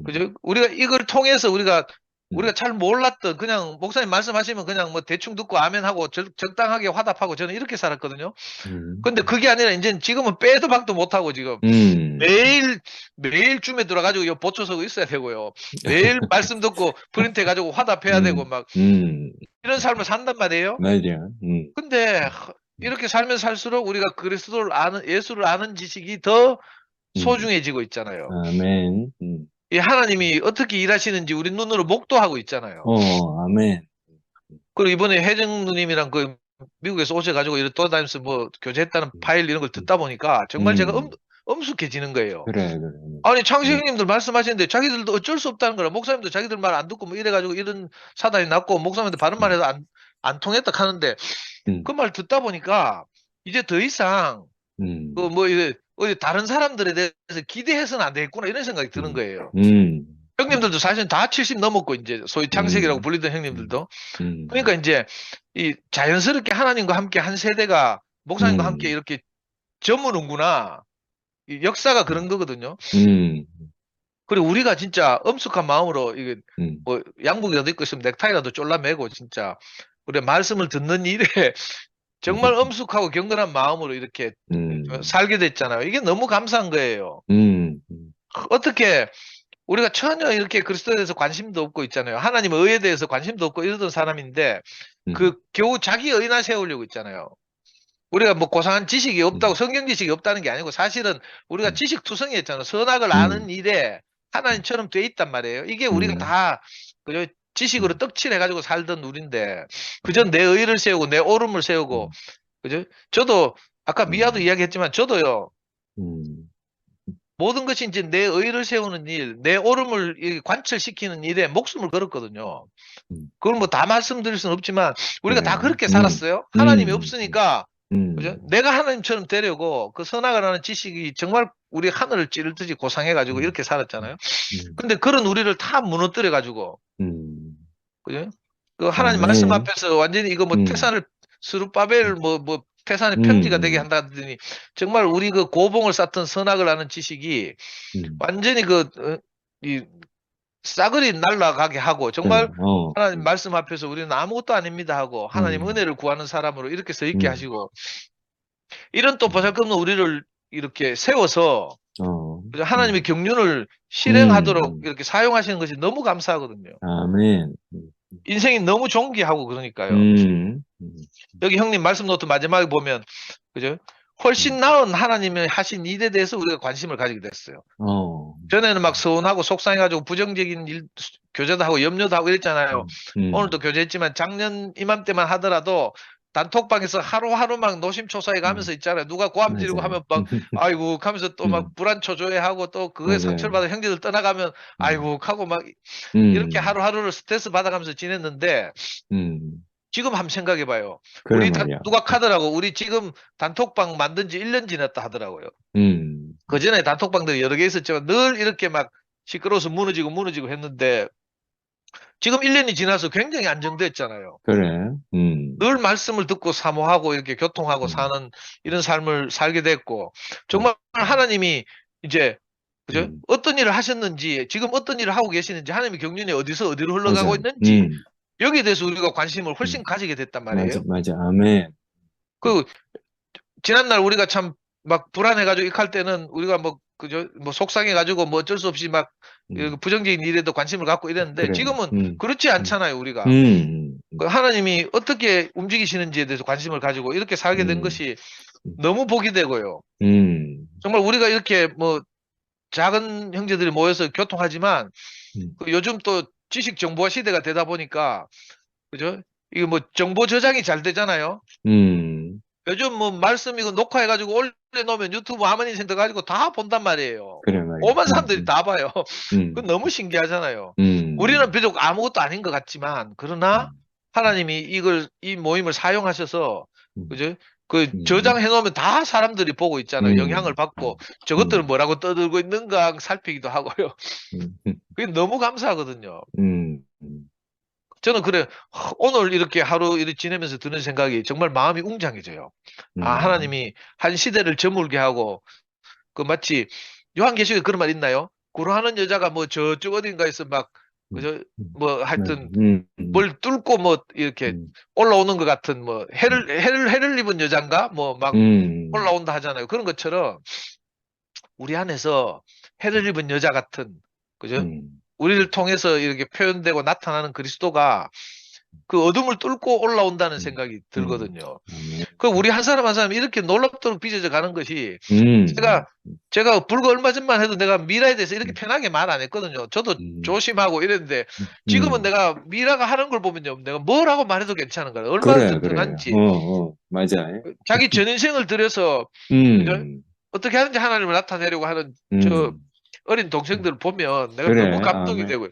그죠? 우리가 이걸 통해서 우리가 잘 몰랐던 그냥 목사님 말씀하시면 그냥 뭐 대충 듣고 아멘 하고 적당하게 화답하고 저는 이렇게 살았거든요. 근데 그게 아니라 이제는 지금은 빼도 박도 못 하고 지금 매일 줌에 들어가지고 요 보초 서고 있어야 되고요. 매일 말씀 듣고 프린트 해가지고 화답해야 되고 막 이런 삶을 산단 말이에요. 맞아. 근데 이렇게 살면 살수록 우리가 그리스도를 아는 예수를 아는 지식이 더 소중해지고 있잖아요. 아멘. 이 하나님이 어떻게 일하시는지 우리 눈으로 목도하고 있잖아요. 아멘. 그리고 이번에 혜정 누님이랑 그 미국에서 오셔가지고 이렇게 돌아다니면서 뭐 교제했다는 파일 이런 걸 듣다 보니까 정말 제가 엄숙해지는 거예요. 그래. 아니 창시 형님들 말씀하시는데 자기들도 어쩔 수 없다는 거라. 목사님도 자기들 말 안 듣고 뭐 이래가지고 이런 사단이 났고 목사님도 바른 말 해도 안 통했다 하는데 그 말 듣다 보니까 이제 더 이상 그 뭐 이제 다른 사람들에 대해서 기대해서는 안 되겠구나 이런 생각이 드는 거예요. 형님들도 사실 다 70 넘었고 이제 소위 창세기라고 불리던 형님들도 그러니까 이제 이 자연스럽게 하나님과 함께 한 세대가 목사님과 함께 이렇게 저무는구나. 이 역사가 그런 거거든요. 그리고 우리가 진짜 엄숙한 마음으로 이게 뭐 양복이라도 입고 있으면 넥타이라도 쫄라매고 진짜 우리 말씀을 듣는 일에 정말 엄숙하고 경건한 마음으로 이렇게 살게 됐잖아요. 이게 너무 감사한 거예요. 어떻게 우리가 전혀 이렇게 그리스도에 대해서 관심도 없고 있잖아요. 하나님의 의에 대해서 관심도 없고 이러던 사람인데 그 겨우 자기 의나 세우려고 있잖아요. 우리가 뭐 고상한 지식이 없다고 성경 지식이 없다는 게 아니고 사실은 우리가 지식 투성이했잖아요. 선악을 아는 일에 하나님처럼 돼 있단 말이에요. 이게 우리가 다 그죠? 지식으로 떡칠해가지고 살던 우리인데 그저 내 의를 세우고 내 옳음을 세우고 그죠? 저도 아까 미아도 이야기했지만 저도요. 모든 것이 이제 내 의를 세우는 일, 내 옳음을 관철시키는 일에 목숨을 걸었거든요. 그걸 뭐 다 말씀드릴 수는 없지만 우리가 다 그렇게 살았어요. 하나님이 없으니까 그죠? 내가 하나님처럼 되려고 그 선악을 하는 지식이 정말 우리 하늘을 찌르듯이 고상해가지고 이렇게 살았잖아요. 근데 그런 우리를 다 무너뜨려가지고 그죠? 그 하나님 말씀 앞에서 완전히 이거 뭐 태산을 스룹바벨 뭐 태산의 평지가 되게 한다더니 정말 우리 그 고봉을 쌓던 선악을 아는 지식이 완전히 이 싸그리 날아가게 하고 정말 하나님 말씀 앞에서 우리는 아무것도 아닙니다 하고 하나님 은혜를 구하는 사람으로 이렇게 서 있게 하시고 이런 또 보잘것없는 우리를 이렇게 세워서 하나님의 경륜을 실행하도록 이렇게 사용하시는 것이 너무 감사하거든요. 아멘. 인생이 너무 존귀하고 그러니까요. 여기 형님 말씀 노트 마지막에 보면 그죠? 훨씬 나은 하나님이 하신 일에 대해서 우리가 관심을 가지게 됐어요. 전에는 막 서운하고 속상해가지고 부정적인 일, 교제도 하고 염려도 하고 이랬잖아요. 음, 오늘도 교제했지만 작년 이맘때만 하더라도 단톡방에서 하루하루 막 노심초사해 가면서 있잖아요. 누가 고함 지르고 맞아요. 하면 막 아이고 하면서 또 막 음, 불안초조해하고 또 그거에 맞아요. 상처를 받아 형제들 떠나가면 아이고 하고 막 이렇게 음, 하루하루를 스트레스 받아가면서 지냈는데 음, 지금 한번 생각해 봐요. 그래 우리 말이야. 누가 카더라고 우리 지금 단톡방 만든 지 1년 지났다 하더라고요. 음, 그전에 단톡방들이 여러 개 있었지만 늘 이렇게 막 시끄러워서 무너지고 했는데 지금 1년이 지나서 굉장히 안정됐잖아요. 그래. 늘 말씀을 듣고 사모하고 이렇게 교통하고 음, 사는 이런 삶을 살게 됐고 정말 하나님이 이제 그죠? 어떤 일을 하셨는지 지금 어떤 일을 하고 계시는지 하나님의 경륜이 어디서 어디로 흘러가고 맞아. 있는지 여기에 대해서 우리가 관심을 훨씬 음, 가지게 됐단 맞아, 말이에요. 맞아. 아멘. 그 지난날 우리가 참 막 불안해가지고 익할 때는 우리가 뭐 그죠? 뭐 속상해가지고 뭐 어쩔 수 없이 막 음, 부정적인 일에도 관심을 갖고 이랬는데 그래. 지금은 그렇지 음, 않잖아요, 우리가. 그 하나님이 어떻게 움직이시는지에 대해서 관심을 가지고 이렇게 살게 된 것이 너무 복이 되고요. 정말 우리가 이렇게 뭐 작은 형제들이 모여서 교통하지만 그 요즘 또 지식 정보화 시대가 되다 보니까 그죠? 이거 뭐 정보 저장이 잘 되잖아요. 요즘 뭐 말씀 이거 녹화해가지고 올려놓으면 유튜브 아무 인생 들어가지고 다 본단 말이에요. 그래 말이야. 오만 사람들이 다 봐요. 음, 그건 너무 신기하잖아요. 음, 우리는 비록 아무것도 아닌 것 같지만 그러나 하나님이 이 모임을 사용하셔서 그죠? 그 저장해 놓으면 다 사람들이 보고 있잖아요. 영향을 받고 저것들은 뭐라고 떠들고 있는가 살피기도 하고요. 그게 너무 감사하거든요. 저는 그래 오늘 이렇게 하루 이렇게 지내면서 드는 생각이 정말 마음이 웅장해져요. 아, 하나님이 한 시대를 저물게 하고 그 마치 요한계시록에 그런 말 있나요? 구로하는 여자가 뭐 저쪽 어딘가에서 막 그저 뭐 하여튼 뭘 뚫고 뭐 이렇게 올라오는 것 같은 뭐 해를 입은 여잔가 뭐 막 올라온다 하잖아요. 그런 것처럼 우리 안에서 해를 입은 여자 같은 그죠? 우리를 통해서 이렇게 표현되고 나타나는 그리스도가 그 어둠을 뚫고 올라온다는 생각이 들거든요. 그 우리 한 사람 한 사람 이렇게 놀랍도록 빚어져 가는 것이 제가 불과 얼마 전만 해도 내가 미라에 대해서 이렇게 편하게 말 안 했거든요. 저도 조심하고 이랬는데 지금은 내가 미라가 하는 걸 보면요. 내가 뭐라고 말해도 괜찮은 거예요. 얼마나 그래, 튼튼한지. 맞아. 자기 전 인생을 들여서 그죠? 어떻게 하는지 하나님을 나타내려고 하는 저 어린 동생들을 보면 내가 그래, 너무 감동이 아멘. 되고요.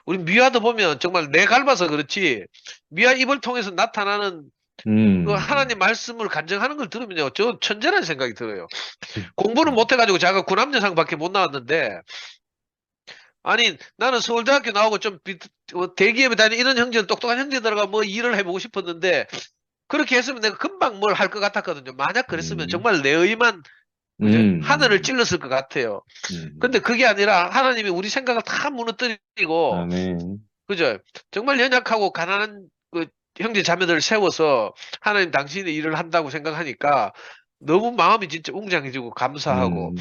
우리 미아도 보면 정말 내 닮아서 그렇지 미아 입을 통해서 나타나는 그 하나님 말씀을 간증하는 걸 들으면요. 저 천재라는 생각이 들어요. 공부를 못해가지고 제가 군함여상밖에 못 나왔는데 아니 나는 서울대학교 나오고 좀 대기업에 다니는 이런 형제들 똑똑한 형제들과 뭐 일을 해보고 싶었는데 그렇게 했으면 내가 금방 뭘 할 것 같았거든요. 만약 그랬으면 정말 내 의만 그죠? 하늘을 찔렀을 것 같아요. 근데 그게 아니라 하나님이 우리 생각을 다 무너뜨리고 아멘. 그죠? 정말 연약하고 가난한 그 형제 자매들을 세워서 하나님 당신이 일을 한다고 생각하니까 너무 마음이 진짜 웅장해지고 감사하고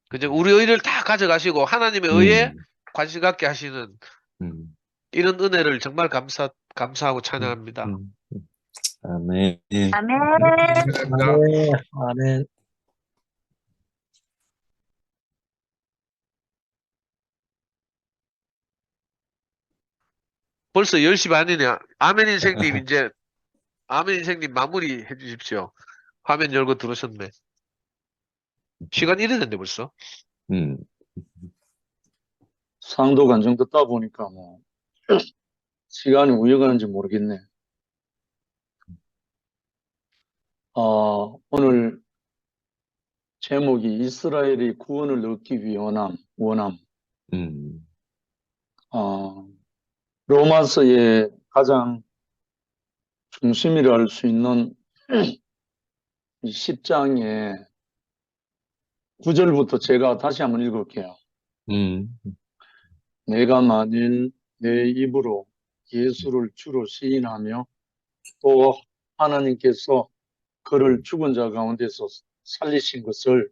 그죠? 우리 의를 다 가져가시고 하나님의 의에 관심 갖게 하시는 이런 은혜를 정말 감사하고 찬양합니다. 아멘. 아멘. 감사합니다. 아멘. 아멘. 벌써 10시 반이네요. 아멘 인생님 이제 아멘 인생님 마무리 해주십시오. 화면 열고 들어오셨네. 시간 이래 됐네 벌써. 상도 간증 듣다 보니까 뭐 시간이 우여가는지 모르겠네. 오늘 제목이 이스라엘이 구원을 얻기 위한 원함. 로마서의 가장 중심이라 할 수 있는 이 10장의 9절부터 제가 다시 한번 읽을게요. 내가 만일 내 입으로 예수를 주로 시인하며 또 하나님께서 그를 죽은 자 가운데서 살리신 것을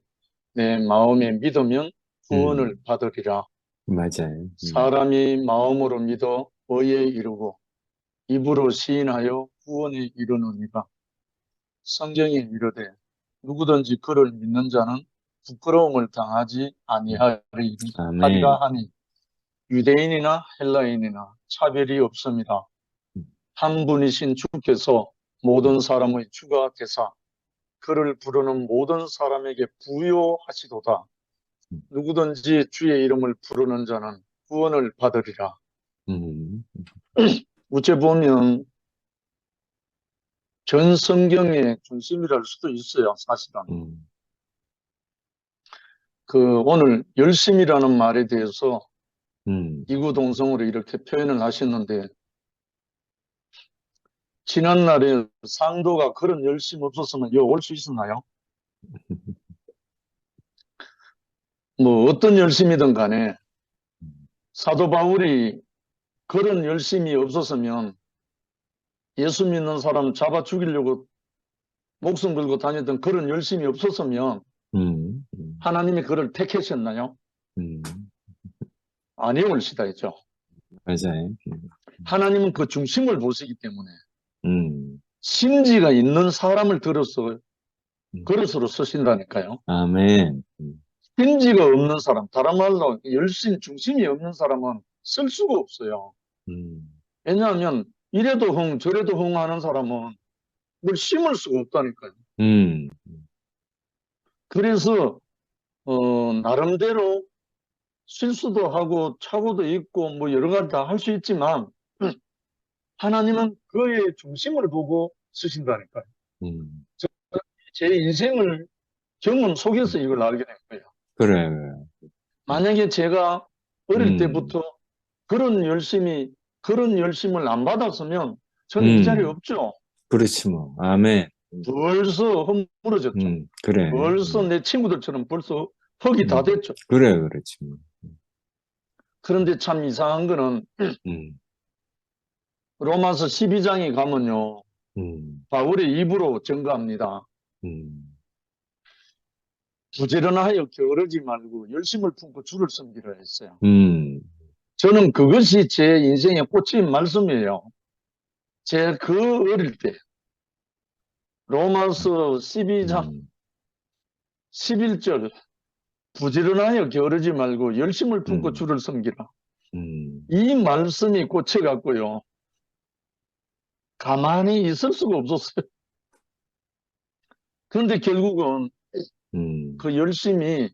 내 마음에 믿으면 구원을 받으리라. 맞아요. 사람이 마음으로 믿어 의에 이르고 입으로 시인하여 구원에 이르느니라. 성경에 이르되 누구든지 그를 믿는 자는 부끄러움을 당하지 아니하리라 하니 유대인이나 헬라인이나 차별이 없습니다. 한 분이신 주께서 모든 사람의 주가 되사 그를 부르는 모든 사람에게 부요하시도다. 누구든지 주의 이름을 부르는 자는 구원을 받으리라. 어째 보면 전 성경의 중심이랄 수도 있어요, 사실은. 오늘 열심이라는 말에 대해서 이구동성으로 이렇게 표현을 하셨는데, 지난날에 상도가 그런 열심 없었으면 여기 올 수 있었나요? 뭐 어떤 열심이든 간에 사도 바울이 그런 열심이 없었으면 예수 믿는 사람 잡아 죽이려고 목숨 걸고 다녔던 그런 열심이 없었으면 하나님이 그를 택하셨나요? 아니올시다 했죠. 맞아요. 하나님은 그 중심을 보시기 때문에 심지가 있는 사람을 들어서 그릇으로 쓰신다니까요. 아멘. 심지가 없는 사람, 다른 말로 열심, 중심이 없는 사람은 쓸 수가 없어요. 왜냐하면 이래도 흥 저래도 흥 하는 사람은 뭘 심을 수가 없다니까요. 그래서 나름대로 실수도 하고 착오도 있고 뭐 여러 가지 다 할 수 있지만 하나님은 그의 중심을 보고 쓰신다니까요. 제 인생을 경험 속에서 이걸 알게 된 거예요. 그래. 만약에 제가 어릴 때부터 그런 열심을 안 받았으면 저는 이 자리에 없죠. 그렇지 뭐. 아멘. 벌써 허물어졌죠. 그래. 벌써 내 친구들처럼 벌써 흙이 다 됐죠. 그래, 그렇지 뭐. 그런데 참 이상한 거는 로마서 12장에 가면요. 바울의 입으로 증거합니다. 부지런하여 게으르지 말고 열심을 품고 주를 섬기라 했어요. 저는 그것이 제 인생의 꽂힌 말씀이에요. 제 그 어릴 때 로마서 12장 11절 부지런하여 게으르지 말고 열심을 품고 주를 섬기라. 이 말씀이 꽂혀갖고요. 가만히 있을 수가 없었어요. 그런데 결국은 그 열심이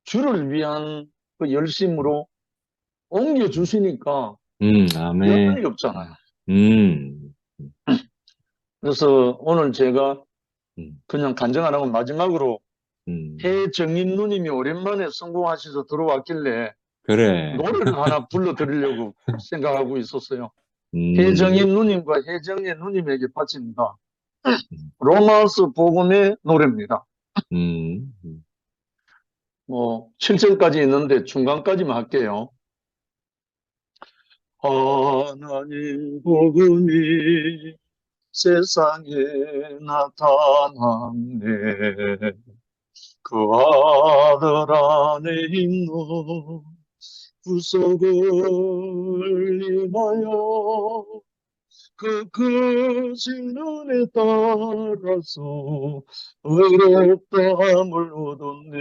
주를 위한 그 열심으로 옮겨주시니까 아멘. 여건이 없잖아요. 그래서 오늘 제가 그냥 간증 안 하고 마지막으로 해정인 누님이 오랜만에 성공하셔서 들어왔길래 그래. 노래를 하나 불러드리려고 생각하고 있었어요. 해정인 누님과 해정의 누님에게 바칩니다. 로마서 복음의 노래입니다. 뭐 7절까지 있는데 중간까지만 할게요. 하나님 복음이 세상에 나타났네. 그 아들 안에 있는 구속을 인하여 그 거짓눈에 따라서 의롭다함을 얻었네.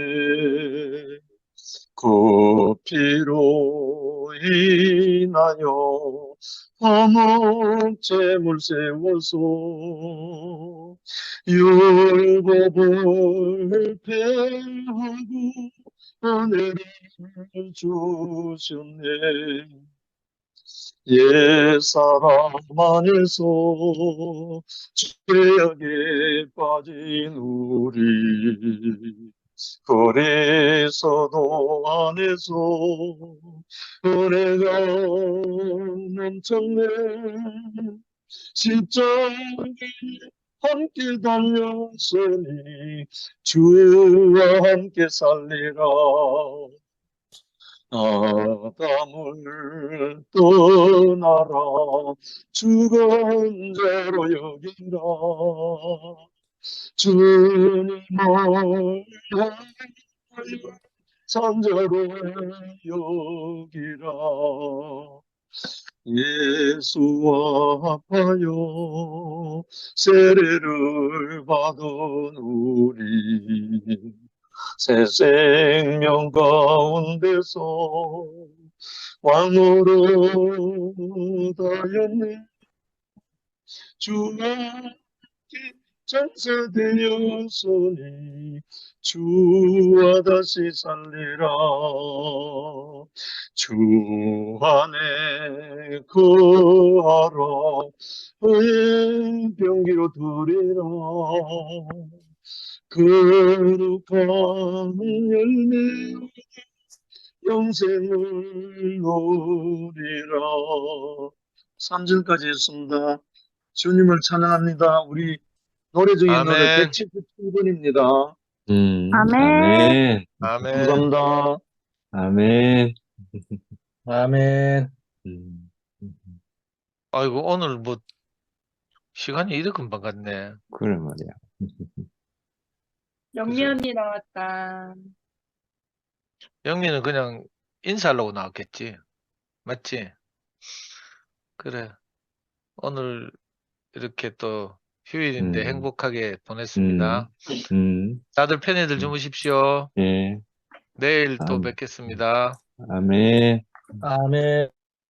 그 피로 인하여 화목 제물 세워서 율법을 폐하고 은혜를 주셨네. 옛사람 안에서 죄악에 빠진 우리 그리스도 안에서 은혜가 넘쳤네. 십자가에 함께 달렸으니 주와 함께 살리라. 아담을 떠나라 죽은 자로 여기라. 주님을 향하여 산자로 여기라. 예수와 합하여 세례를 받은 우리 새 생명 가운데서 왕으로 다였네. 주와 전사되었으니 주와 다시 살리라. 주 안에 거하라. 그의 병기로 드리라. 거룩한 열매 영생을 누리라. 3절까지 했습니다. 주님을 찬양합니다. 우리 노래 중에 노래 아멘. 177번입니다. 아멘. 아멘. 감사합니다. 아멘. 아멘. 아이고, 오늘 뭐, 시간이 이렇게 금방 갔네. 그래 말이야. 영미 언니 나왔다. 영미는 그냥 인사하려고 나왔겠지. 맞지? 그래. 오늘 이렇게 또 휴일인데 행복하게 보냈습니다. 다들 편히들 주무십시오. 예. 내일 또 뵙겠습니다. 아멘. 아멘.